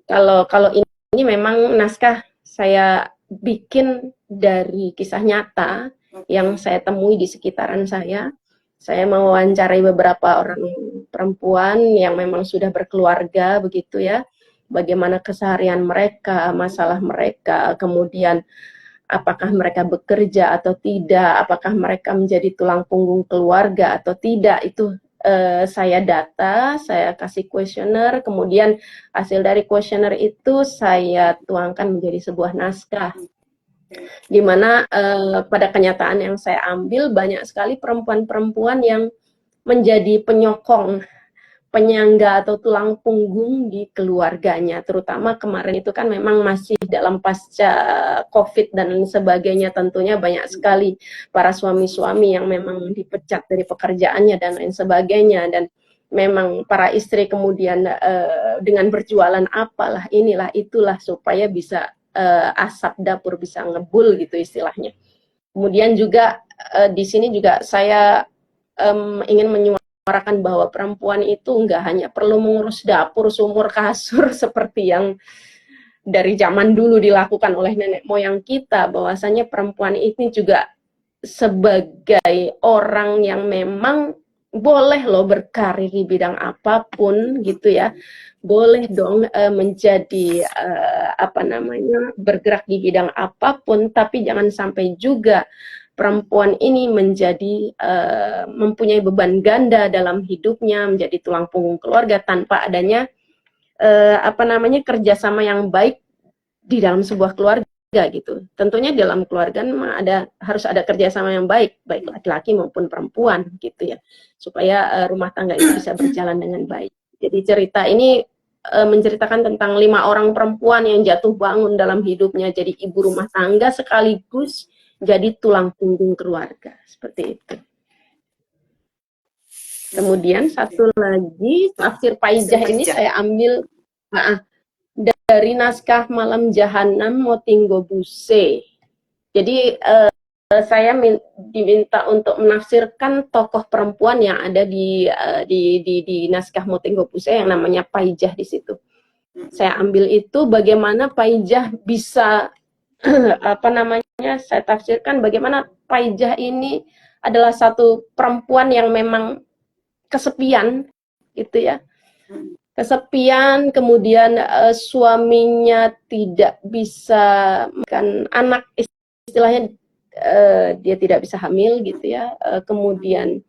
Kalau ini memang naskah saya bikin dari kisah nyata yang Oke. saya temui di sekitaran saya. Saya mewawancarai beberapa orang perempuan yang memang sudah berkeluarga begitu ya. Bagaimana keseharian mereka, masalah mereka, kemudian apakah mereka bekerja atau tidak, apakah mereka menjadi tulang punggung keluarga atau tidak, itu saya data, saya kasih kuesioner, kemudian hasil dari kuesioner itu saya tuangkan menjadi sebuah naskah, Oke. di mana pada kenyataan yang saya ambil banyak sekali perempuan-perempuan yang menjadi penyokong, penyangga atau tulang punggung di keluarganya, terutama kemarin itu kan memang masih dalam pasca COVID dan lain sebagainya, tentunya banyak sekali para suami-suami yang memang dipecat dari pekerjaannya dan lain sebagainya, dan memang para istri kemudian dengan berjualan apalah inilah itulah supaya bisa asap dapur bisa ngebul gitu istilahnya. Kemudian juga di sini juga saya ingin menyuarakan bahwa perempuan itu nggak hanya perlu mengurus dapur, sumur, kasur seperti yang dari zaman dulu dilakukan oleh nenek moyang kita, bahwasanya perempuan ini juga sebagai orang yang memang boleh loh berkarir di bidang apapun gitu ya, boleh dong menjadi apa namanya bergerak di bidang apapun, tapi jangan sampai juga perempuan ini menjadi mempunyai beban ganda dalam hidupnya, menjadi tulang punggung keluarga tanpa adanya apa namanya kerjasama yang baik di dalam sebuah keluarga gitu. Tentunya dalam keluarga harus ada kerjasama yang baik, baik laki-laki maupun perempuan gitu ya, supaya rumah tangga itu bisa berjalan dengan baik. Jadi cerita ini menceritakan tentang 5 orang perempuan yang jatuh bangun dalam hidupnya, jadi ibu rumah tangga sekaligus jadi tulang punggung keluarga, seperti itu. Kemudian Oke. satu lagi, tafsir Tafsir Paijah ini Paijah. saya ambil dari naskah Malam Jahanam Motinggo Buse. Jadi saya diminta untuk menafsirkan tokoh perempuan yang ada di naskah Motinggo Buse yang namanya Paijah di situ. Saya ambil itu bagaimana Paijah bisa apa namanya, saya tafsirkan bagaimana Paijah ini adalah satu perempuan yang memang kesepian gitu ya, kesepian, kemudian suaminya tidak bisa kan anak, istilahnya dia tidak bisa hamil gitu ya, kemudian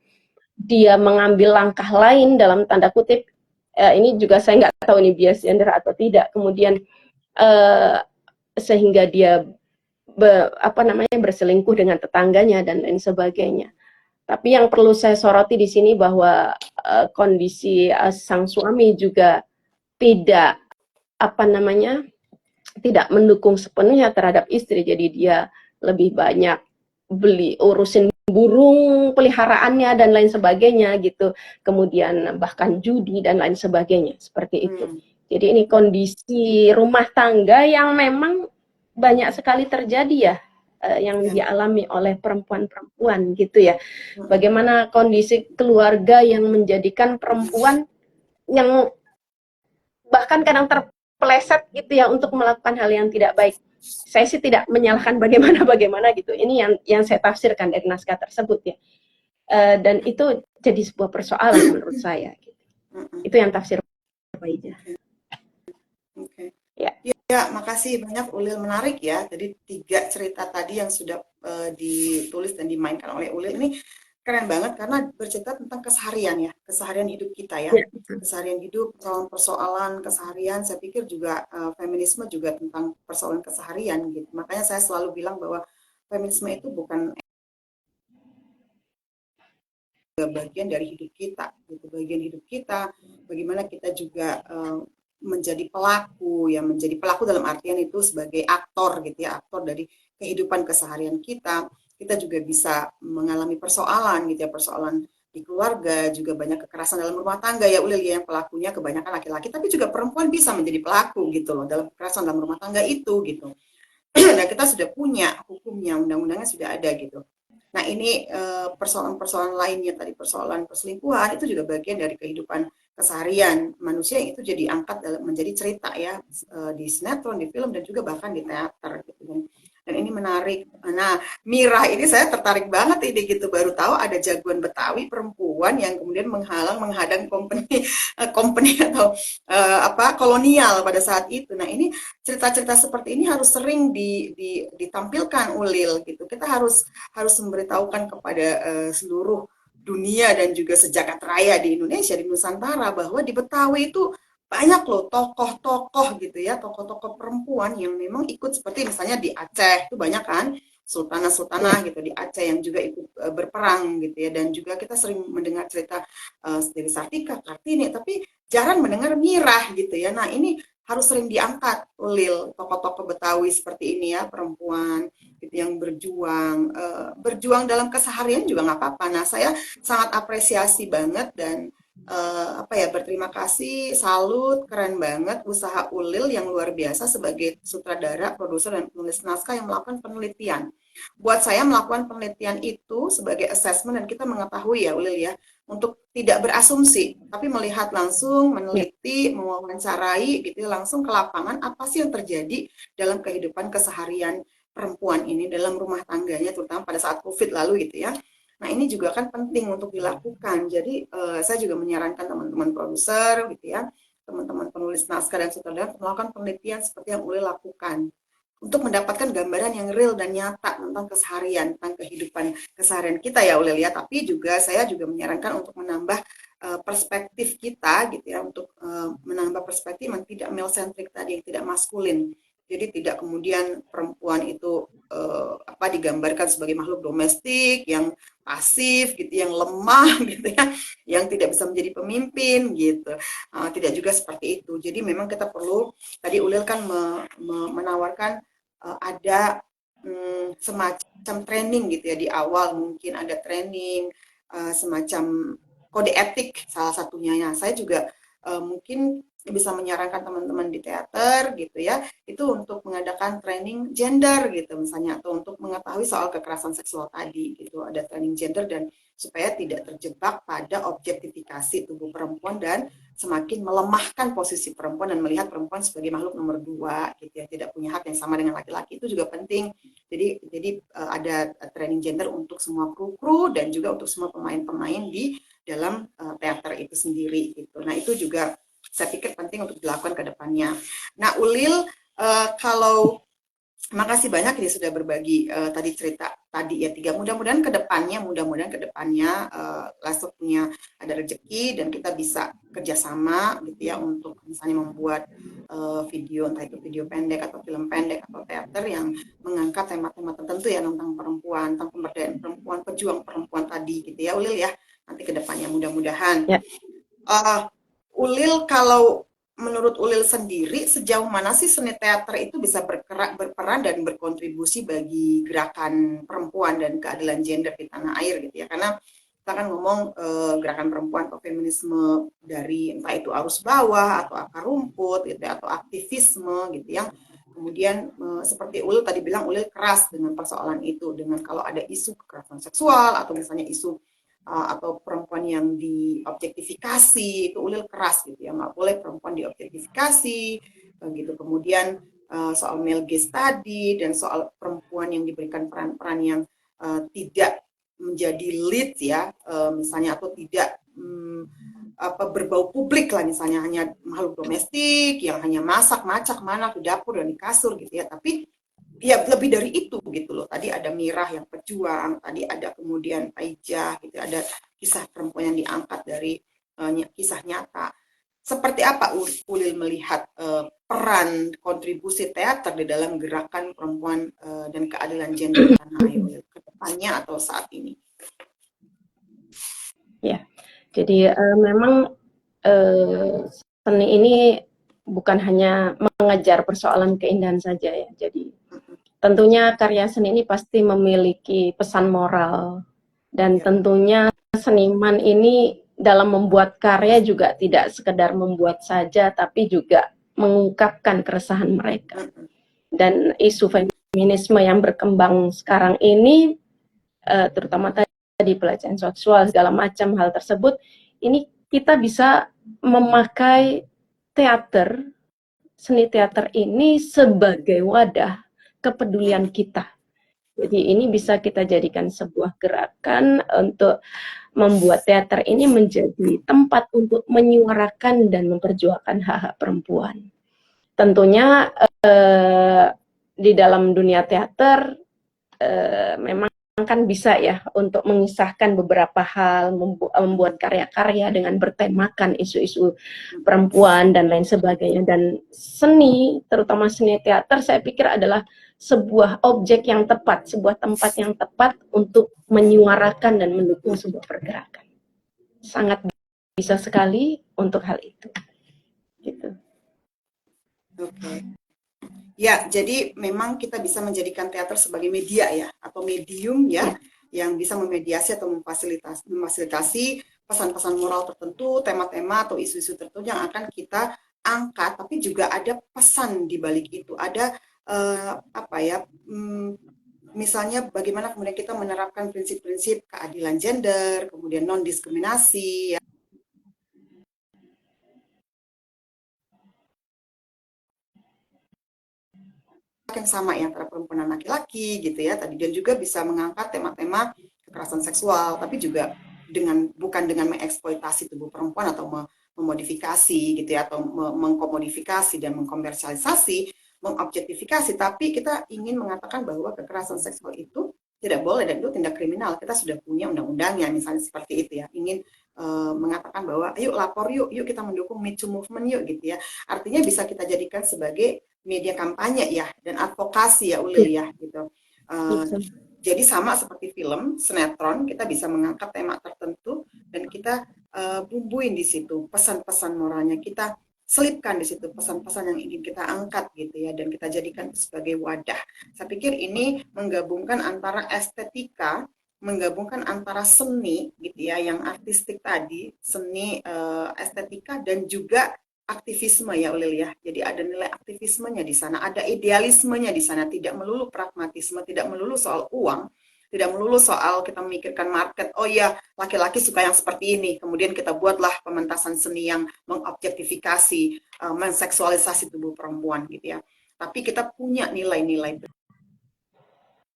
dia mengambil langkah lain dalam tanda kutip, ini juga saya nggak tahu ini bias gender atau tidak, kemudian sehingga dia apa namanya berselingkuh dengan tetangganya dan lain sebagainya. Tapi yang perlu saya soroti di sini bahwa kondisi sang suami juga tidak apa namanya tidak mendukung sepenuhnya terhadap istri. Jadi dia lebih banyak urusin burung peliharaannya dan lain sebagainya gitu. Kemudian bahkan judi dan lain sebagainya seperti itu. Jadi ini kondisi rumah tangga yang memang banyak sekali terjadi ya yang Ya. dialami oleh perempuan-perempuan gitu ya. Bagaimana kondisi keluarga yang menjadikan perempuan yang bahkan kadang terpeleset gitu ya untuk melakukan hal yang tidak baik. Saya sih tidak menyalahkan bagaimana gitu. Ini yang saya tafsirkan dari naskah tersebut ya. Dan itu jadi sebuah persoalan menurut saya. Gitu. Itu yang tafsir Pak Ija. Oke. Ya. Ya, makasih banyak Ulil, menarik ya. Jadi 3 cerita tadi yang sudah ditulis dan dimainkan oleh Ulil ini keren banget karena bercerita tentang keseharian ya, keseharian hidup kita ya. Ya. Keseharian hidup, persoalan keseharian, saya pikir juga feminisme juga tentang persoalan keseharian gitu. Makanya saya selalu bilang bahwa feminisme itu bukan bagian dari hidup kita, gitu. Bagian hidup kita, bagaimana kita juga menjadi pelaku, ya menjadi pelaku dalam artian itu sebagai aktor gitu ya, aktor dari kehidupan keseharian kita. Kita juga bisa mengalami persoalan gitu ya, persoalan di keluarga, juga banyak kekerasan dalam rumah tangga ya Ulil ya, yang pelakunya kebanyakan laki-laki, tapi juga perempuan bisa menjadi pelaku gitu loh dalam kekerasan dalam rumah tangga itu gitu. Nah, kita sudah punya hukumnya, undang-undangnya sudah ada gitu. Nah, ini persoalan-persoalan lainnya tadi, persoalan perselingkuhan itu juga bagian dari kehidupan keseharian manusia yang itu jadi angkat dalam menjadi cerita ya di sinetron, di film dan juga bahkan di teater gitu. Dan ini menarik. Nah, Mira ini saya tertarik banget ini gitu, baru tahu ada jagoan Betawi perempuan yang kemudian menghadang company atau apa kolonial pada saat itu. Nah, ini cerita-cerita seperti ini harus sering ditampilkan Ulil gitu. Kita harus memberitahukan kepada seluruh dunia dan juga sejagat raya di Indonesia, di Nusantara, bahwa di Betawi itu banyak loh tokoh-tokoh gitu ya, tokoh-tokoh perempuan yang memang ikut, seperti misalnya di Aceh itu banyak kan sultanah-sultanah gitu di Aceh yang juga ikut berperang gitu ya, dan juga kita sering mendengar cerita Dewi Sartika, Kartini, tapi jarang mendengar Mirah gitu ya. Nah, ini harus sering diangkat Ulil, tokoh-tokoh Betawi seperti ini ya, perempuan gitu yang berjuang dalam keseharian juga nggak apa-apa. Nah, saya sangat apresiasi banget dan apa ya, berterima kasih, salut, keren banget usaha Ulil yang luar biasa sebagai sutradara, produser dan penulis naskah yang melakukan penelitian. Buat saya melakukan penelitian itu sebagai assessment dan kita mengetahui ya Ulil ya, untuk tidak berasumsi, tapi melihat langsung, meneliti, mewawancarai gitu ya, langsung ke lapangan apa sih yang terjadi dalam kehidupan keseharian perempuan ini dalam rumah tangganya, terutama pada saat COVID lalu gitu ya. Nah, ini juga kan penting untuk dilakukan. Jadi saya juga menyarankan teman-teman produser gitu ya, teman-teman penulis naskah dan sutradara melakukan penelitian seperti yang Uli lakukan untuk mendapatkan gambaran yang real dan nyata tentang keseharian, tentang kehidupan keseharian kita ya Ulil ya. Tapi juga saya juga menyarankan untuk menambah perspektif kita gitu ya, untuk menambah perspektif yang tidak male centric tadi, yang tidak maskulin. Jadi tidak kemudian perempuan itu apa digambarkan sebagai makhluk domestik yang pasif gitu, yang lemah gitu ya, yang tidak bisa menjadi pemimpin gitu. Tidak juga seperti itu. Jadi memang kita perlu, tadi Ulil kan menawarkan ada semacam training gitu ya di awal, mungkin ada training semacam kode etik salah satunya. Nah, saya juga mungkin bisa menyarankan teman-teman di teater gitu ya, itu untuk mengadakan training gender gitu misalnya, atau untuk mengetahui soal kekerasan seksual tadi gitu, ada training gender dan supaya tidak terjebak pada objektifikasi tubuh perempuan dan semakin melemahkan posisi perempuan dan melihat perempuan sebagai makhluk nomor 2 gitu ya, tidak punya hak yang sama dengan laki-laki. Itu juga penting. Jadi ada training gender untuk semua kru-kru dan juga untuk semua pemain-pemain di dalam teater itu sendiri gitu. Nah, itu juga saya pikir penting untuk dilakukan ke depannya. Nah, Ulil, kalau makasih banyak ini sudah berbagi tadi cerita tadi ya tiga. Mudah-mudahan kedepannya Lasok punya ada rezeki dan kita bisa kerjasama gitu ya untuk misalnya membuat video, entah itu video pendek atau film pendek atau teater yang mengangkat tema-tema tertentu ya tentang perempuan, tentang pemberdayaan perempuan, pejuang perempuan tadi gitu ya Ulil ya. Nanti kedepannya mudah-mudahan. Ya. Ulil, kalau menurut Ulil sendiri, sejauh mana sih seni teater itu bisa berperan dan berkontribusi bagi gerakan perempuan dan keadilan gender di tanah air gitu ya? Karena kita kan ngomong gerakan perempuan atau feminisme dari entah itu arus bawah atau akar rumput gitu ya, atau aktivisme gitu yang Kemudian seperti Ulil tadi bilang, Ulil keras dengan persoalan itu, dengan kalau ada isu kekerasan seksual atau misalnya isu atau perempuan yang diobjektifikasi, itu Ulil keras gitu ya, nggak boleh perempuan diobjektifikasi gitu. Kemudian soal male gaze tadi dan soal perempuan yang diberikan peran-peran yang tidak menjadi lead ya, misalnya, atau tidak berbau publik lah, misalnya hanya makhluk domestik yang hanya masak, macak, mana di dapur dan di kasur gitu ya. Tapi ya lebih dari itu gitu loh. Tadi ada Mirah yang pejuang, tadi ada kemudian Aijah gitu, ada kisah perempuan yang diangkat dari kisah nyata. Seperti apa Ulil melihat peran kontribusi teater di dalam gerakan perempuan dan keadilan gender di tanah air, Ulil, ke depannya atau saat ini? Ya, jadi memang seni ini bukan hanya mengejar persoalan keindahan saja ya. Jadi tentunya karya seni ini pasti memiliki pesan moral, dan tentunya seniman ini dalam membuat karya juga tidak sekedar membuat saja, tapi juga mengungkapkan keresahan mereka. Dan isu feminisme yang berkembang sekarang ini, terutama tadi pelecehan seksual segala macam hal tersebut, ini kita bisa memakai teater, seni teater ini sebagai wadah kepedulian kita. Jadi ini bisa kita jadikan sebuah gerakan untuk membuat teater ini menjadi tempat untuk menyuarakan dan memperjuangkan hak-hak perempuan. Tentunya di dalam dunia teater memang kan bisa ya untuk mengisahkan beberapa hal, membuat karya-karya dengan bertemakan isu-isu perempuan dan lain sebagainya. Dan seni, terutama seni teater, saya pikir adalah sebuah objek yang tepat, sebuah tempat yang tepat untuk menyuarakan dan mendukung sebuah pergerakan. Sangat bisa sekali untuk hal itu. Gitu. Oke. Ya, jadi memang kita bisa menjadikan teater sebagai media ya, atau medium ya, yang bisa memediasi atau memfasilitasi pesan-pesan moral tertentu, tema-tema atau isu-isu tertentu yang akan kita angkat, tapi juga ada pesan di balik itu. Ada misalnya bagaimana kemudian kita menerapkan prinsip-prinsip keadilan gender, kemudian non-diskriminasi, ya. Yang sama ya antara perempuan dan laki-laki gitu ya tadi, dan juga bisa mengangkat tema-tema kekerasan seksual, tapi juga bukan dengan mengeksploitasi tubuh perempuan atau memodifikasi gitu ya, atau mengkomodifikasi dan mengkomersialisasi, mengobjektifikasi, tapi kita ingin mengatakan bahwa kekerasan seksual itu tidak boleh dan itu tindak kriminal. Kita sudah punya undang-undangnya misalnya seperti itu ya. Ingin mengatakan bahwa ayo lapor yuk kita mendukung Me Too movement yuk gitu ya. Artinya bisa kita jadikan sebagai media kampanye ya dan advokasi ya Ulil ya gitu. Jadi sama seperti film, sinetron, kita bisa mengangkat tema tertentu dan kita bumbuin di situ pesan-pesan moralnya, kita selipkan di situ pesan-pesan yang ingin kita angkat gitu ya, dan kita jadikan sebagai wadah. Saya pikir ini menggabungkan antara estetika, menggabungkan antara seni gitu ya, yang artistik tadi, seni, estetika, dan juga aktivisme ya Ulil ya. Jadi ada nilai aktivismenya di sana, ada idealismenya di sana, tidak melulu pragmatisme, tidak melulu soal uang, tidak melulu soal kita memikirkan market. Oh iya, laki-laki suka yang seperti ini, kemudian kita buatlah pementasan seni yang mengobjektifikasi, menseksualisasi tubuh perempuan gitu ya. Tapi kita punya nilai-nilai,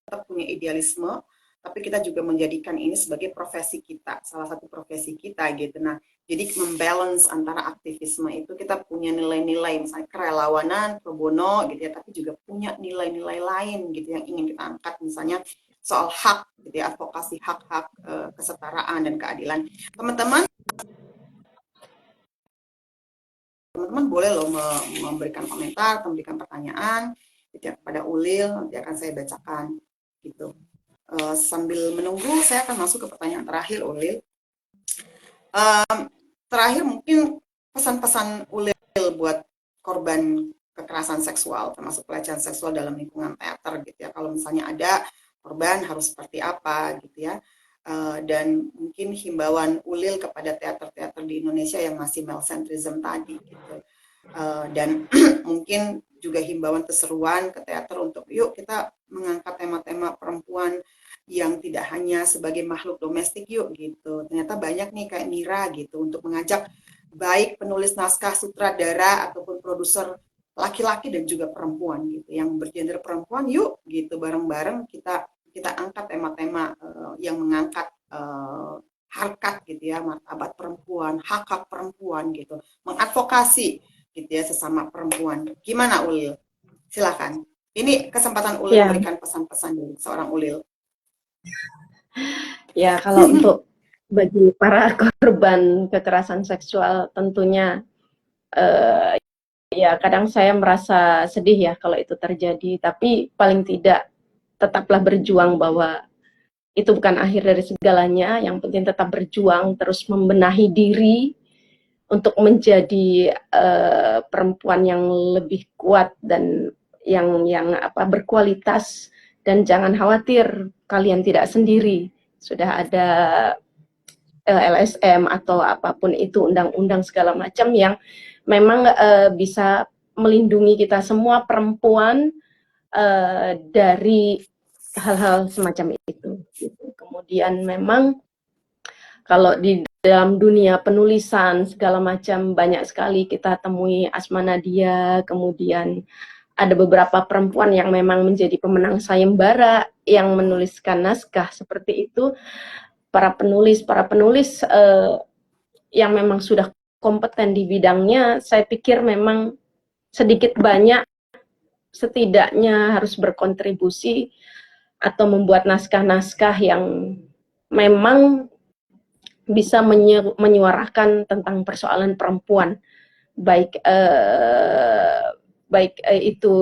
kita punya idealisme, tapi kita juga menjadikan ini sebagai profesi kita, salah satu profesi kita gitu. Nah, jadi membalance antara aktivisme itu, kita punya nilai-nilai, misalnya kerelawanan, pro bono gitu ya, tapi juga punya nilai-nilai lain gitu yang ingin kita angkat, misalnya soal hak gitu ya, advokasi hak-hak, kesetaraan dan keadilan. Teman-teman boleh loh memberikan komentar, memberikan pertanyaan gitu ya, kepada Ulil, nanti akan saya bacakan gitu. Sambil menunggu, saya akan masuk ke pertanyaan terakhir, Ulil. Terakhir mungkin pesan-pesan Ulil buat korban kekerasan seksual, termasuk pelecehan seksual dalam lingkungan teater gitu ya. Kalau misalnya ada korban harus seperti apa gitu ya. Dan mungkin himbauan Ulil kepada teater-teater di Indonesia yang masih male centrism tadi gitu. Dan mungkin juga himbauan keseruan ke teater untuk yuk kita mengangkat tema-tema perempuan yang tidak hanya sebagai makhluk domestik yuk gitu. Ternyata banyak nih kayak Mira gitu untuk mengajak baik penulis naskah, sutradara ataupun produser laki-laki dan juga perempuan gitu yang bergender perempuan yuk gitu bareng-bareng kita angkat tema-tema yang mengangkat harkat gitu ya, martabat perempuan, hak-hak perempuan gitu, mengadvokasi gitu ya sesama perempuan. Gimana Ulil? Silakan. Ini kesempatan Ulil Ya, memberikan pesan-pesan dari seorang Ulil. ya kalau untuk bagi para korban kekerasan seksual tentunya ya kadang saya merasa sedih ya kalau itu terjadi, tapi paling tidak tetaplah berjuang bahwa itu bukan akhir dari segalanya, yang penting tetap berjuang, terus membenahi diri untuk menjadi perempuan yang lebih kuat dan yang berkualitas, dan jangan khawatir kalian tidak sendiri, sudah ada LSM atau apapun itu, undang-undang segala macam yang memang bisa melindungi kita semua perempuan dari hal-hal semacam itu. Kemudian memang kalau di dalam dunia penulisan segala macam banyak sekali kita temui Asma Nadia, kemudian ada beberapa perempuan yang memang menjadi pemenang sayembara yang menuliskan naskah seperti itu. Para penulis yang memang sudah kompeten di bidangnya, saya pikir memang sedikit banyak setidaknya harus berkontribusi atau membuat naskah-naskah yang memang bisa menyuarakan tentang persoalan perempuan, baik itu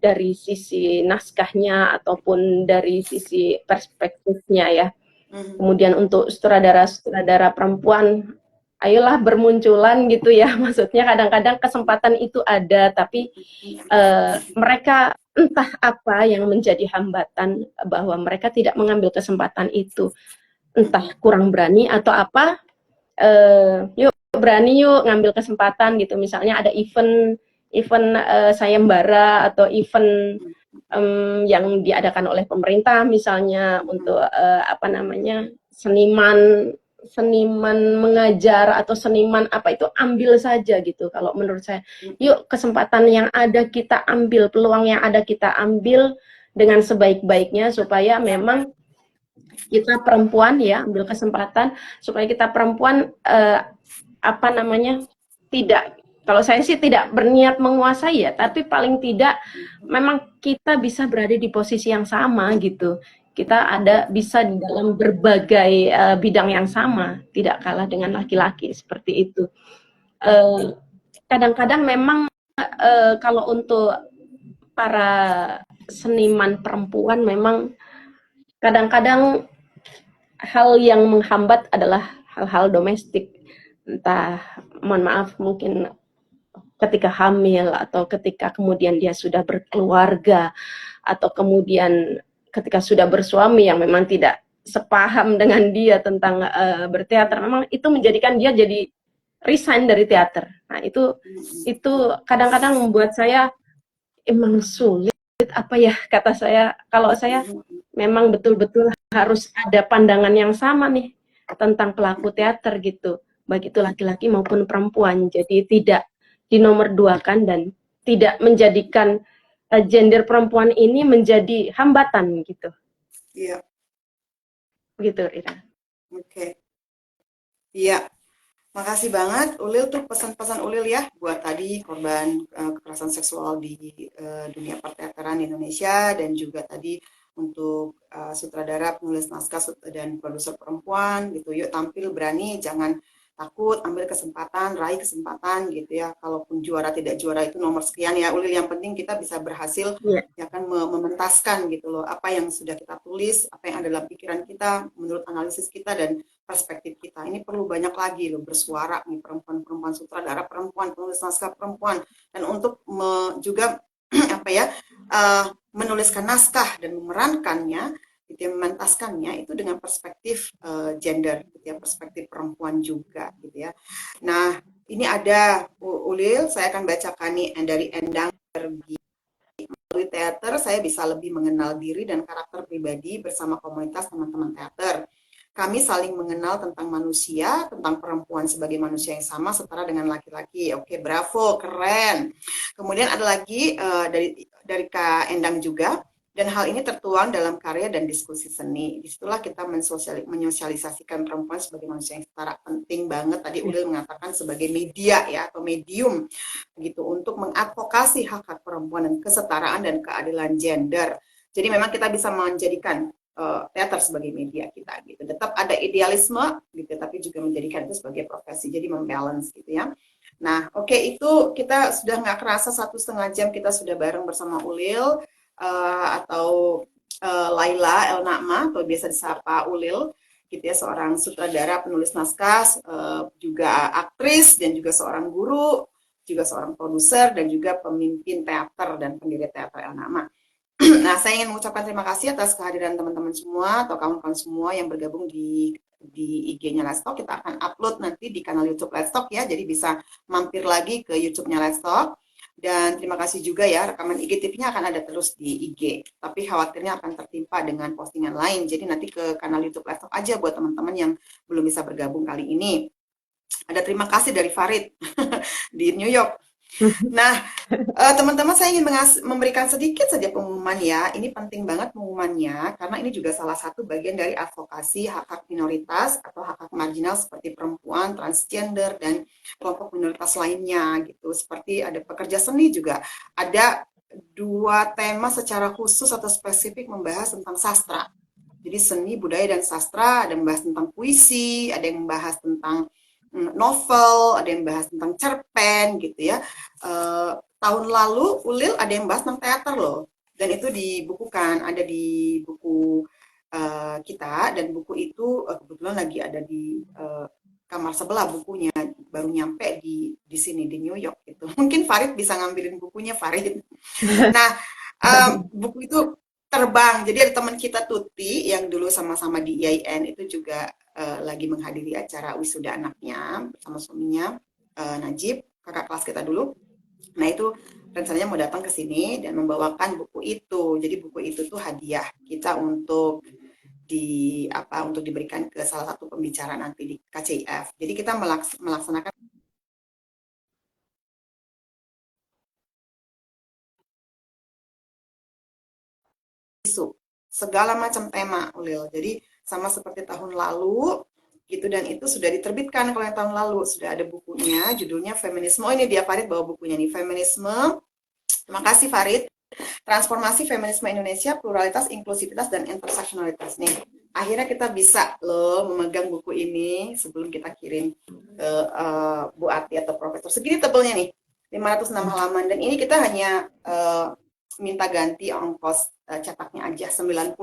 dari sisi naskahnya ataupun dari sisi perspektifnya ya. Kemudian untuk sutradara-sutradara perempuan, ayolah bermunculan gitu ya. Maksudnya kadang-kadang kesempatan itu ada, tapi mereka entah apa yang menjadi hambatan bahwa mereka tidak mengambil kesempatan itu. Entah kurang berani atau apa, yuk berani yuk ngambil kesempatan gitu. Misalnya ada event sayembara atau event yang diadakan oleh pemerintah misalnya untuk seniman mengajar atau seniman apa itu, ambil saja gitu. Kalau menurut saya, yuk kesempatan yang ada kita ambil, peluang yang ada kita ambil dengan sebaik-baiknya supaya memang kita perempuan ya ambil kesempatan supaya kita perempuan tidak, kalau saya sih tidak berniat menguasai ya, tapi paling tidak memang kita bisa berada di posisi yang sama gitu. Kita bisa di dalam berbagai bidang yang sama, tidak kalah dengan laki-laki seperti itu. Kadang-kadang memang kalau untuk para seniman perempuan memang kadang-kadang hal yang menghambat adalah hal-hal domestik, entah mohon maaf mungkin ketika hamil atau ketika kemudian dia sudah berkeluarga atau kemudian ketika sudah bersuami yang memang tidak sepaham dengan dia tentang berteater, memang itu menjadikan dia jadi resign dari teater. Nah itu kadang-kadang membuat saya emang sulit apa ya, kata saya, kalau saya memang betul-betul harus ada pandangan yang sama nih tentang pelaku teater gitu, baik itu laki-laki maupun perempuan. Jadi tidak dinomorduakan dan tidak menjadikan gender perempuan ini menjadi hambatan gitu. Iya. Gitu, Rira. Oke. Iya. Makasih banget Ulil tuh pesan-pesan Ulil ya buat tadi korban kekerasan seksual di dunia perteateran Indonesia, dan juga tadi untuk sutradara, penulis naskah dan produser perempuan gitu. Yuk tampil berani, jangan takut, ambil kesempatan, raih kesempatan gitu ya. Kalaupun juara tidak juara itu nomor sekian ya Ulil, yang penting kita bisa berhasil ya kan mementaskan gitu loh apa yang sudah kita tulis, apa yang ada dalam pikiran kita menurut analisis kita dan perspektif kita. Ini perlu banyak lagi loh bersuara nih, perempuan-perempuan sutradara perempuan, penulis naskah perempuan, dan untuk juga menuliskan naskah dan memerankannya gitu ya, mementaskannya itu dengan perspektif gender gitu ya, perspektif perempuan juga gitu ya. Nah, ini ada Ulil, saya akan bacakan nih dari Endang dramaturgi. Melalui teater, saya bisa lebih mengenal diri dan karakter pribadi bersama komunitas teman-teman teater. Kami saling mengenal tentang manusia, tentang perempuan sebagai manusia yang sama setara dengan laki-laki. Oke, bravo, keren. Kemudian ada lagi dari Kak Endang juga, dan hal ini tertuang dalam karya dan diskusi seni. Disitulah kita menyosialisasikan perempuan sebagai manusia yang setara. Penting banget tadi Ulil mengatakan sebagai media ya atau medium gitu untuk mengadvokasi hak-hak perempuan dan kesetaraan dan keadilan gender. Jadi memang kita bisa menjadikan teater sebagai media kita gitu. Tetap ada idealisme gitu, tapi juga menjadikan itu sebagai profesi. Jadi membalance gitu ya. Nah, oke, itu kita sudah nggak kerasa 1,5 jam kita sudah bareng bersama Ulil atau Laila El Nakma atau biasa disapa Ulil gitu ya, seorang sutradara, penulis naskah, juga aktris dan juga seorang guru, juga seorang produser dan juga pemimpin teater dan pendiri teater El Nakma. Nah, saya ingin mengucapkan terima kasih atas kehadiran teman-teman semua atau kawan-kawan semua yang bergabung di IG-nya Let's Talk. Kita akan upload nanti di kanal YouTube Let's Talk ya, jadi bisa mampir lagi ke YouTube-nya Let's Talk. Dan terima kasih juga ya, rekaman IGTV-nya akan ada terus di IG. Tapi khawatirnya akan tertimpa dengan postingan lain. Jadi nanti ke kanal YouTube Let's Talk aja buat teman-teman yang belum bisa bergabung kali ini. Ada terima kasih dari Farid di New York. Nah, teman-teman, saya ingin memberikan sedikit saja pengumuman ya. Ini penting banget pengumumannya, karena ini juga salah satu bagian dari advokasi hak-hak minoritas atau hak-hak marginal seperti perempuan, transgender, dan kelompok minoritas lainnya gitu. Seperti ada pekerja seni juga. Ada 2 tema secara khusus atau spesifik membahas tentang sastra. Jadi seni, budaya, dan sastra, ada yang membahas tentang puisi, ada yang membahas tentang novel, ada yang bahas tentang cerpen gitu ya. Tahun lalu Ulil ada yang bahas tentang teater loh, dan itu dibukukan, ada di buku kita, dan buku itu kebetulan lagi ada di kamar sebelah bukunya, baru nyampe di sini di New York gitu. Mungkin Farid bisa ngambilin bukunya, Farid. Nah, buku itu terbang. Jadi ada teman kita Tuti yang dulu sama-sama di IAIN itu juga lagi menghadiri acara wisuda anaknya bersama suaminya Najib, kakak kelas kita dulu. Nah, itu rencananya mau datang ke sini dan membawakan buku itu. Jadi buku itu tuh hadiah kita untuk untuk diberikan ke salah satu pembicara nanti di KCIF. Jadi kita melaksanakan isu segala macam tema, Ulil. Jadi sama seperti tahun lalu gitu, dan itu sudah diterbitkan. Kalau yang tahun lalu sudah ada bukunya, judulnya Feminisme. Oh, ini dia Farid bawa bukunya nih, Feminisme. Terima kasih Farid. Transformasi Feminisme Indonesia, Pluralitas, Inklusivitas, dan Interseksionalitas nih. Akhirnya kita bisa loh memegang buku ini sebelum kita kirim ke Bu Ati atau Profesor. Segini tebelnya nih, 506 halaman. Dan ini kita hanya minta ganti ongkos cetaknya aja 90.000.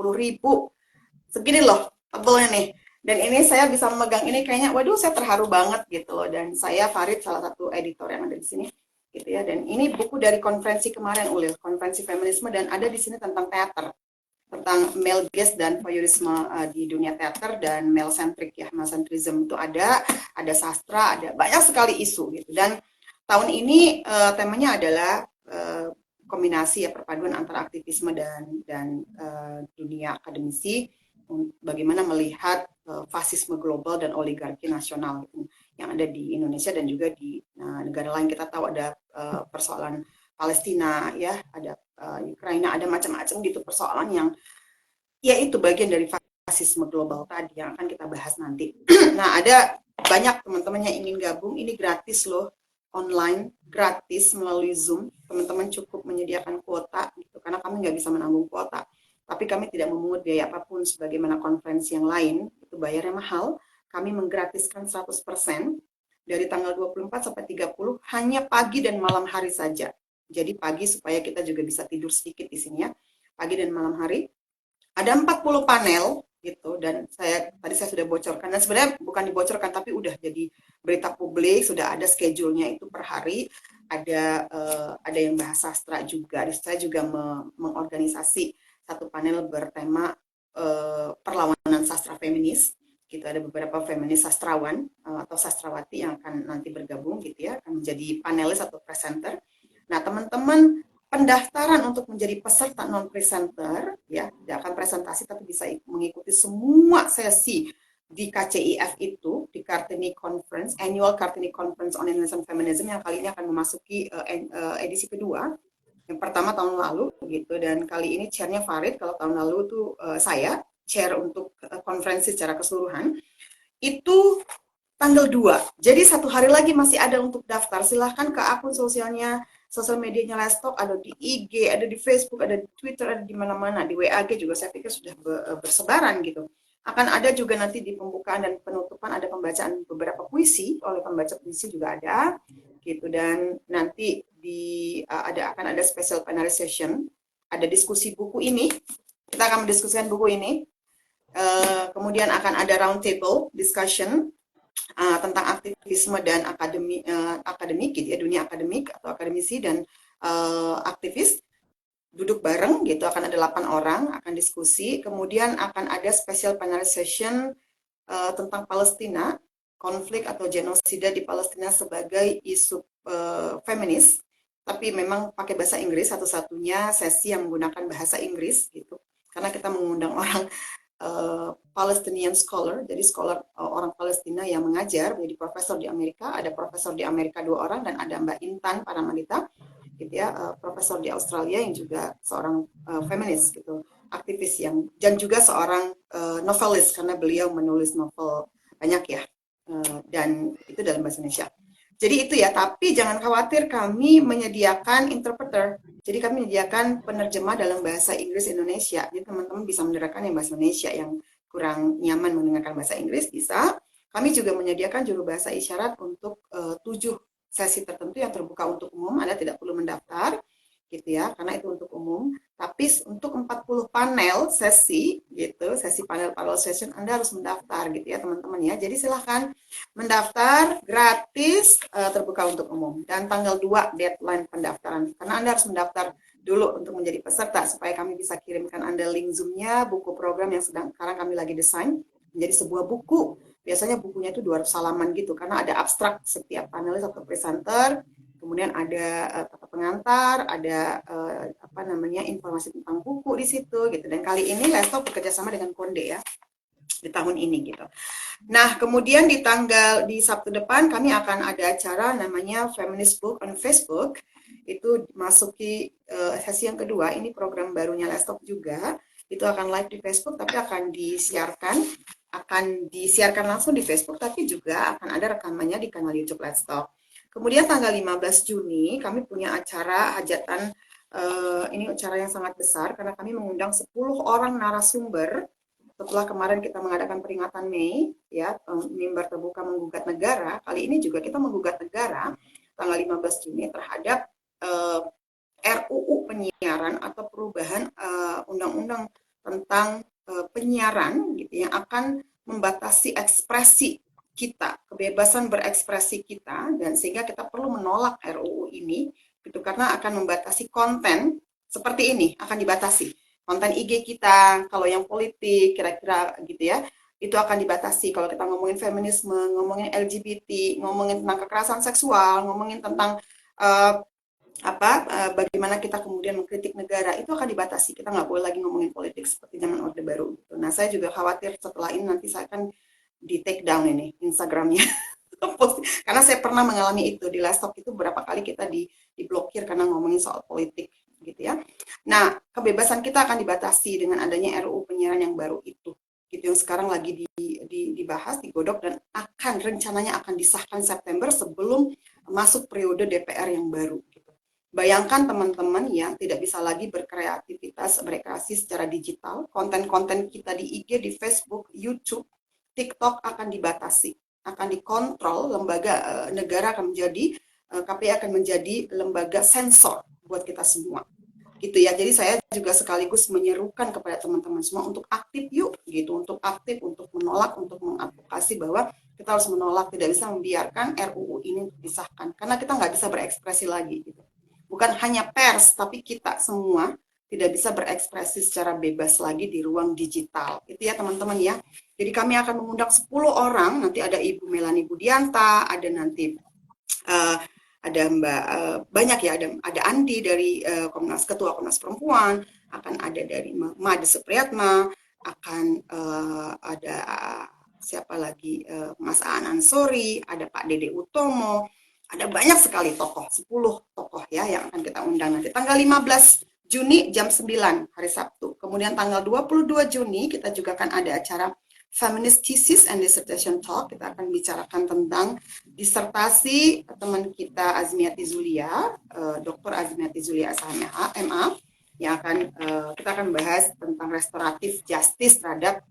Segini loh tebelnya nih. Dan ini saya bisa memegang ini kayaknya, waduh, saya terharu banget gitu loh. Dan saya Farid, salah satu editor yang ada di sini gitu ya. Dan ini buku dari konferensi kemarin, Ulil, konferensi feminisme, dan ada di sini tentang teater, tentang male gaze dan voyeurisme di dunia teater, dan male centric ya, male centrism itu ada sastra, ada banyak sekali isu gitu. Dan tahun ini temanya adalah kombinasi ya, perpaduan antara aktivisme dan dunia akademisi, bagaimana melihat fasisme global dan oligarki nasional gitu, yang ada di Indonesia dan juga di negara lain. Kita tahu ada persoalan Palestina ya, ada Ukraina, ada macam-macam gitu persoalan yang ya itu bagian dari fasisme global tadi yang akan kita bahas nanti. Nah, ada banyak teman-teman yang ingin gabung, ini gratis loh, online, gratis melalui Zoom. Teman-teman cukup menyediakan kuota gitu, karena kami nggak bisa menanggung kuota. Tapi kami tidak memungut biaya apapun sebagaimana konferensi yang lain, itu bayarnya mahal. Kami menggratiskan 100% dari tanggal 24 sampai 30, hanya pagi dan malam hari saja. Jadi pagi supaya kita juga bisa tidur sedikit di sini ya, pagi dan malam hari. Ada 40 panel gitu, dan tadi saya sudah bocorkan, dan sebenarnya bukan dibocorkan tapi udah jadi berita publik, sudah ada schedule-nya itu per hari. Ada yang bahas sastra juga. Saya juga mengorganisasi satu panel bertema perlawanan sastra feminis gitu. Ada beberapa feminis sastrawan atau sastrawati yang akan nanti bergabung gitu ya, akan menjadi panelis atau presenter. Nah, teman-teman pendaftaran untuk menjadi peserta non-presenter, ya, tidak akan presentasi tapi bisa mengikuti semua sesi di KCIF itu, di Kartini Conference, Annual Kartini Conference on Indonesian Feminism yang kali ini akan memasuki edisi kedua. Yang pertama tahun lalu gitu, dan kali ini chairnya Farid. Kalau tahun lalu tuh saya chair untuk konferensi secara keseluruhan. Itu tanggal 2. Jadi 1 hari lagi masih ada untuk daftar. Silahkan ke akun sosial medianya Lestalk, ada di IG, ada di Facebook, ada di Twitter, ada di mana-mana. Di WAG juga saya pikir sudah bersebaran gitu. Akan ada juga nanti di pembukaan dan penutupan ada pembacaan beberapa puisi oleh pembaca puisi juga ada gitu, dan nanti akan ada special panel session, ada diskusi buku ini, kita akan mendiskusikan buku ini. Kemudian akan ada round table discussion tentang aktivisme dan akademik gitu ya, dunia akademik atau akademisi dan aktivis duduk bareng gitu, akan ada 8 orang akan diskusi. Kemudian akan ada special panel session tentang Palestina, konflik atau genosida di Palestina sebagai isu feminis, tapi memang pakai bahasa Inggris, satu-satunya sesi yang menggunakan bahasa Inggris gitu, karena kita mengundang orang Palestinian scholar, jadi scholar orang Palestina yang mengajar, menjadi profesor di Amerika. Ada profesor di Amerika 2 orang, dan ada Mbak Intan Paramanita gitu ya, profesor di Australia yang juga seorang feminis gitu, aktivis yang, dan juga seorang novelis karena beliau menulis novel banyak ya, dan itu dalam bahasa Indonesia. Jadi itu ya, tapi jangan khawatir, kami menyediakan interpreter. Jadi kami menyediakan penerjemah dalam bahasa Inggris Indonesia. Jadi teman-teman bisa mendengarkan yang bahasa Indonesia, yang kurang nyaman mendengarkan bahasa Inggris bisa. Kami juga menyediakan juru bahasa isyarat untuk 7 sesi tertentu yang terbuka untuk umum. Anda tidak perlu mendaftar gitu ya, karena itu untuk umum. Tapi untuk 40 panel sesi gitu, sesi panel session, Anda harus mendaftar gitu ya teman-teman ya. Jadi silahkan mendaftar gratis, terbuka untuk umum. Dan tanggal 2 deadline pendaftaran, karena Anda harus mendaftar dulu untuk menjadi peserta supaya kami bisa kirimkan Anda link Zoom-nya, buku program yang sekarang kami lagi desain menjadi sebuah buku. Biasanya bukunya itu 200 halaman gitu, karena ada abstrak setiap panelis atau presenter, kemudian ada kata pengantar, ada informasi tentang buku di situ gitu. Dan kali ini Lestalk bekerja sama dengan Konde ya di tahun ini gitu. Nah, kemudian di Sabtu depan kami akan ada acara namanya Feminist Book on Facebook. Itu masuki sesi yang kedua. Ini program barunya Lestalk juga. Itu akan live di Facebook, tapi akan disiarkan langsung di Facebook, tapi juga akan ada rekamannya di kanal YouTube Lestalk. Kemudian tanggal 15 Juni kami punya acara hajatan, ini acara yang sangat besar karena kami mengundang 10 orang narasumber. Setelah kemarin kita mengadakan peringatan Mei, ya, mimbar terbuka menggugat negara, kali ini juga kita menggugat negara tanggal 15 Juni terhadap RUU penyiaran atau perubahan undang-undang tentang penyiaran gitu, yang akan membatasi ekspresi kita, kebebasan berekspresi kita, dan sehingga kita perlu menolak RUU ini gitu, karena akan membatasi konten seperti ini, akan dibatasi konten IG kita, kalau yang politik kira-kira gitu ya, itu akan dibatasi. Kalau kita ngomongin feminisme, ngomongin LGBT, ngomongin tentang kekerasan seksual, ngomongin tentang bagaimana kita kemudian mengkritik negara, itu akan dibatasi. Kita nggak boleh lagi ngomongin politik seperti zaman Orde Baru gitu. Nah, saya juga khawatir setelah ini nanti saya akan di take down ini Instagramnya. Karena saya pernah mengalami itu di Lestalk, itu berapa kali kita diblokir karena ngomongin soal politik gitu ya. Nah, kebebasan kita akan dibatasi dengan adanya RUU penyiaran yang baru itu gitu, yang sekarang lagi dibahas, digodok, dan rencananya akan disahkan September sebelum masuk periode DPR yang baru gitu. Bayangkan teman-teman yang tidak bisa lagi berkreasi secara digital, konten-konten kita di IG, di Facebook, YouTube, TikTok akan dibatasi, akan dikontrol. Lembaga negara akan menjadi, KPI akan menjadi lembaga sensor buat kita semua gitu ya. Jadi saya juga sekaligus menyerukan kepada teman-teman semua untuk aktif yuk gitu, untuk aktif, untuk menolak, untuk mengadvokasi bahwa kita harus menolak, tidak bisa membiarkan RUU ini disahkan, karena kita nggak bisa berekspresi lagi gitu. Bukan hanya pers, tapi kita semua tidak bisa berekspresi secara bebas lagi di ruang digital. Itu ya teman-teman ya. Jadi kami akan mengundang 10 orang, nanti ada Ibu Melanie Budianta, ada nanti ada Mbak banyak ya, ada Andi dari Ketua Komnas Perempuan, akan ada dari Made Supriyatna, akan ada siapa lagi, Mas Aan Ansori, ada Pak Dede Utomo, ada banyak sekali tokoh, 10 tokoh ya yang akan kita undang nanti. Tanggal 15 Juni jam 9 hari Sabtu. Kemudian tanggal 22 Juni kita juga akan ada acara Feminist Thesis and Dissertation Talk. Kita akan bicarakan tentang disertasi teman kita Azmiati Zulia, Dr. Azmiati Zulia SHMA, MA, yang akan kita akan bahas tentang restoratif justice terhadap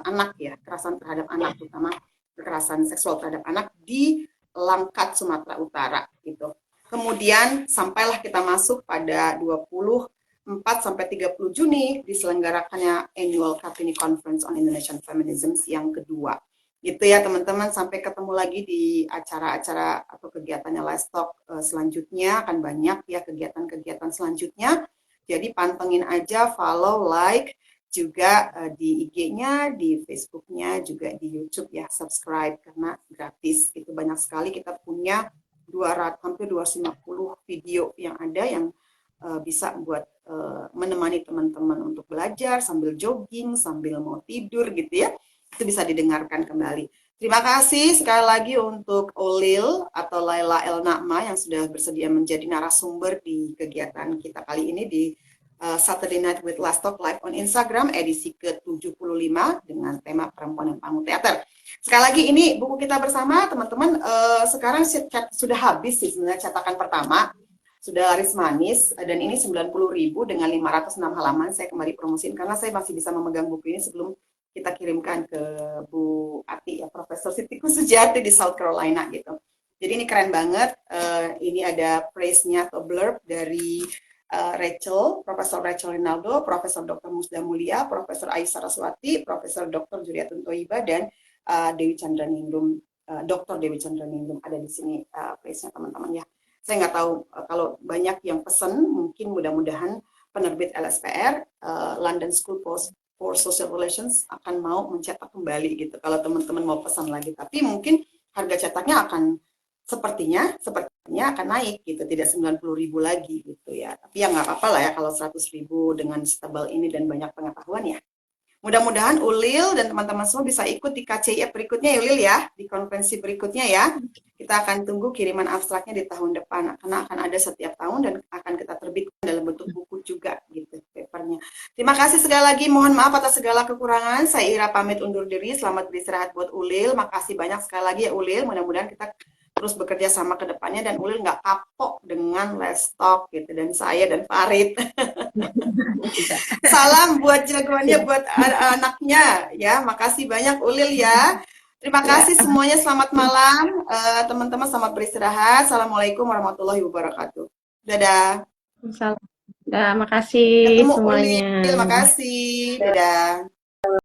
anak ya, kekerasan terhadap anak, terutama kekerasan seksual terhadap anak di Langkat, Sumatera Utara gitu. Kemudian sampailah kita masuk pada 4 sampai 30 Juni diselenggarakannya Annual Kartini Conference on Indonesian Feminism yang kedua. Gitu ya teman-teman, sampai ketemu lagi di acara-acara atau kegiatannya Let's Talk selanjutnya, akan banyak ya kegiatan-kegiatan selanjutnya. Jadi pantengin aja, follow, like, juga di IG-nya, di Facebook-nya, juga di YouTube ya, subscribe karena gratis. Itu banyak sekali, kita punya hampir 250 video yang ada yang bisa buat menemani teman-teman untuk belajar sambil jogging, sambil mau tidur gitu ya. Itu bisa didengarkan kembali. Terima kasih sekali lagi untuk Olil atau Laila El Nakma yang sudah bersedia menjadi narasumber di kegiatan kita kali ini di Saturday Night with Let's Talk Live on Instagram edisi ke-75 dengan tema Perempuan yang Panggung Teater. Sekali lagi ini buku kita bersama teman-teman, sekarang sudah habis sih sebenarnya cetakan pertama. Sudah laris manis dan ini 90.000 dengan 506 halaman. Saya kembali promosiin karena saya masih bisa memegang buku ini sebelum kita kirimkan ke Bu Ati ya, Profesor Siti Kusujati di South Carolina gitu. Jadi ini keren banget. Ini ada praise-nya atau blurb dari Profesor Rachel Rinaldo, Profesor Dr. Musda Mulia, Profesor Ais Saraswati, Profesor Dr. Juriatun Toiba, dan Dewi Chandraningrum, Dr. Dewi Chandraningrum ada di sini praise-nya teman-teman ya. Saya nggak tahu kalau banyak yang pesan, mungkin mudah-mudahan penerbit LSPR, London School for Social Relations akan mau mencetak kembali gitu. Kalau teman-teman mau pesan lagi, tapi mungkin harga cetaknya akan sepertinya akan naik gitu, tidak 90.000 lagi gitu ya. Tapi ya nggak apa-apa lah ya kalau 100.000 dengan setebal ini dan banyak pengetahuan ya. Mudah-mudahan Ulil dan teman-teman semua bisa ikut di KCIF berikutnya ya Ulil ya, di konferensi berikutnya ya. Kita akan tunggu kiriman abstraknya di tahun depan, karena akan ada setiap tahun dan akan kita terbitkan dalam bentuk buku juga gitu papernya. Terima kasih sekali lagi, mohon maaf atas segala kekurangan. Saya Ira pamit undur diri, selamat beristirahat buat Ulil. Makasih banyak sekali lagi ya Ulil, mudah-mudahan kita terus bekerja sama ke depannya dan Ulil nggak kapok dengan Let's Talk gitu, dan saya dan Farid. Salam buat jagoannya, buat anaknya ya. Makasih banyak Ulil ya. Terima kasih semuanya, selamat malam teman-teman, selamat beristirahat. Assalamualaikum warahmatullahi wabarakatuh. Dadah. Salam. Makasih Ketemu semuanya. Ulil, makasih. Dadah.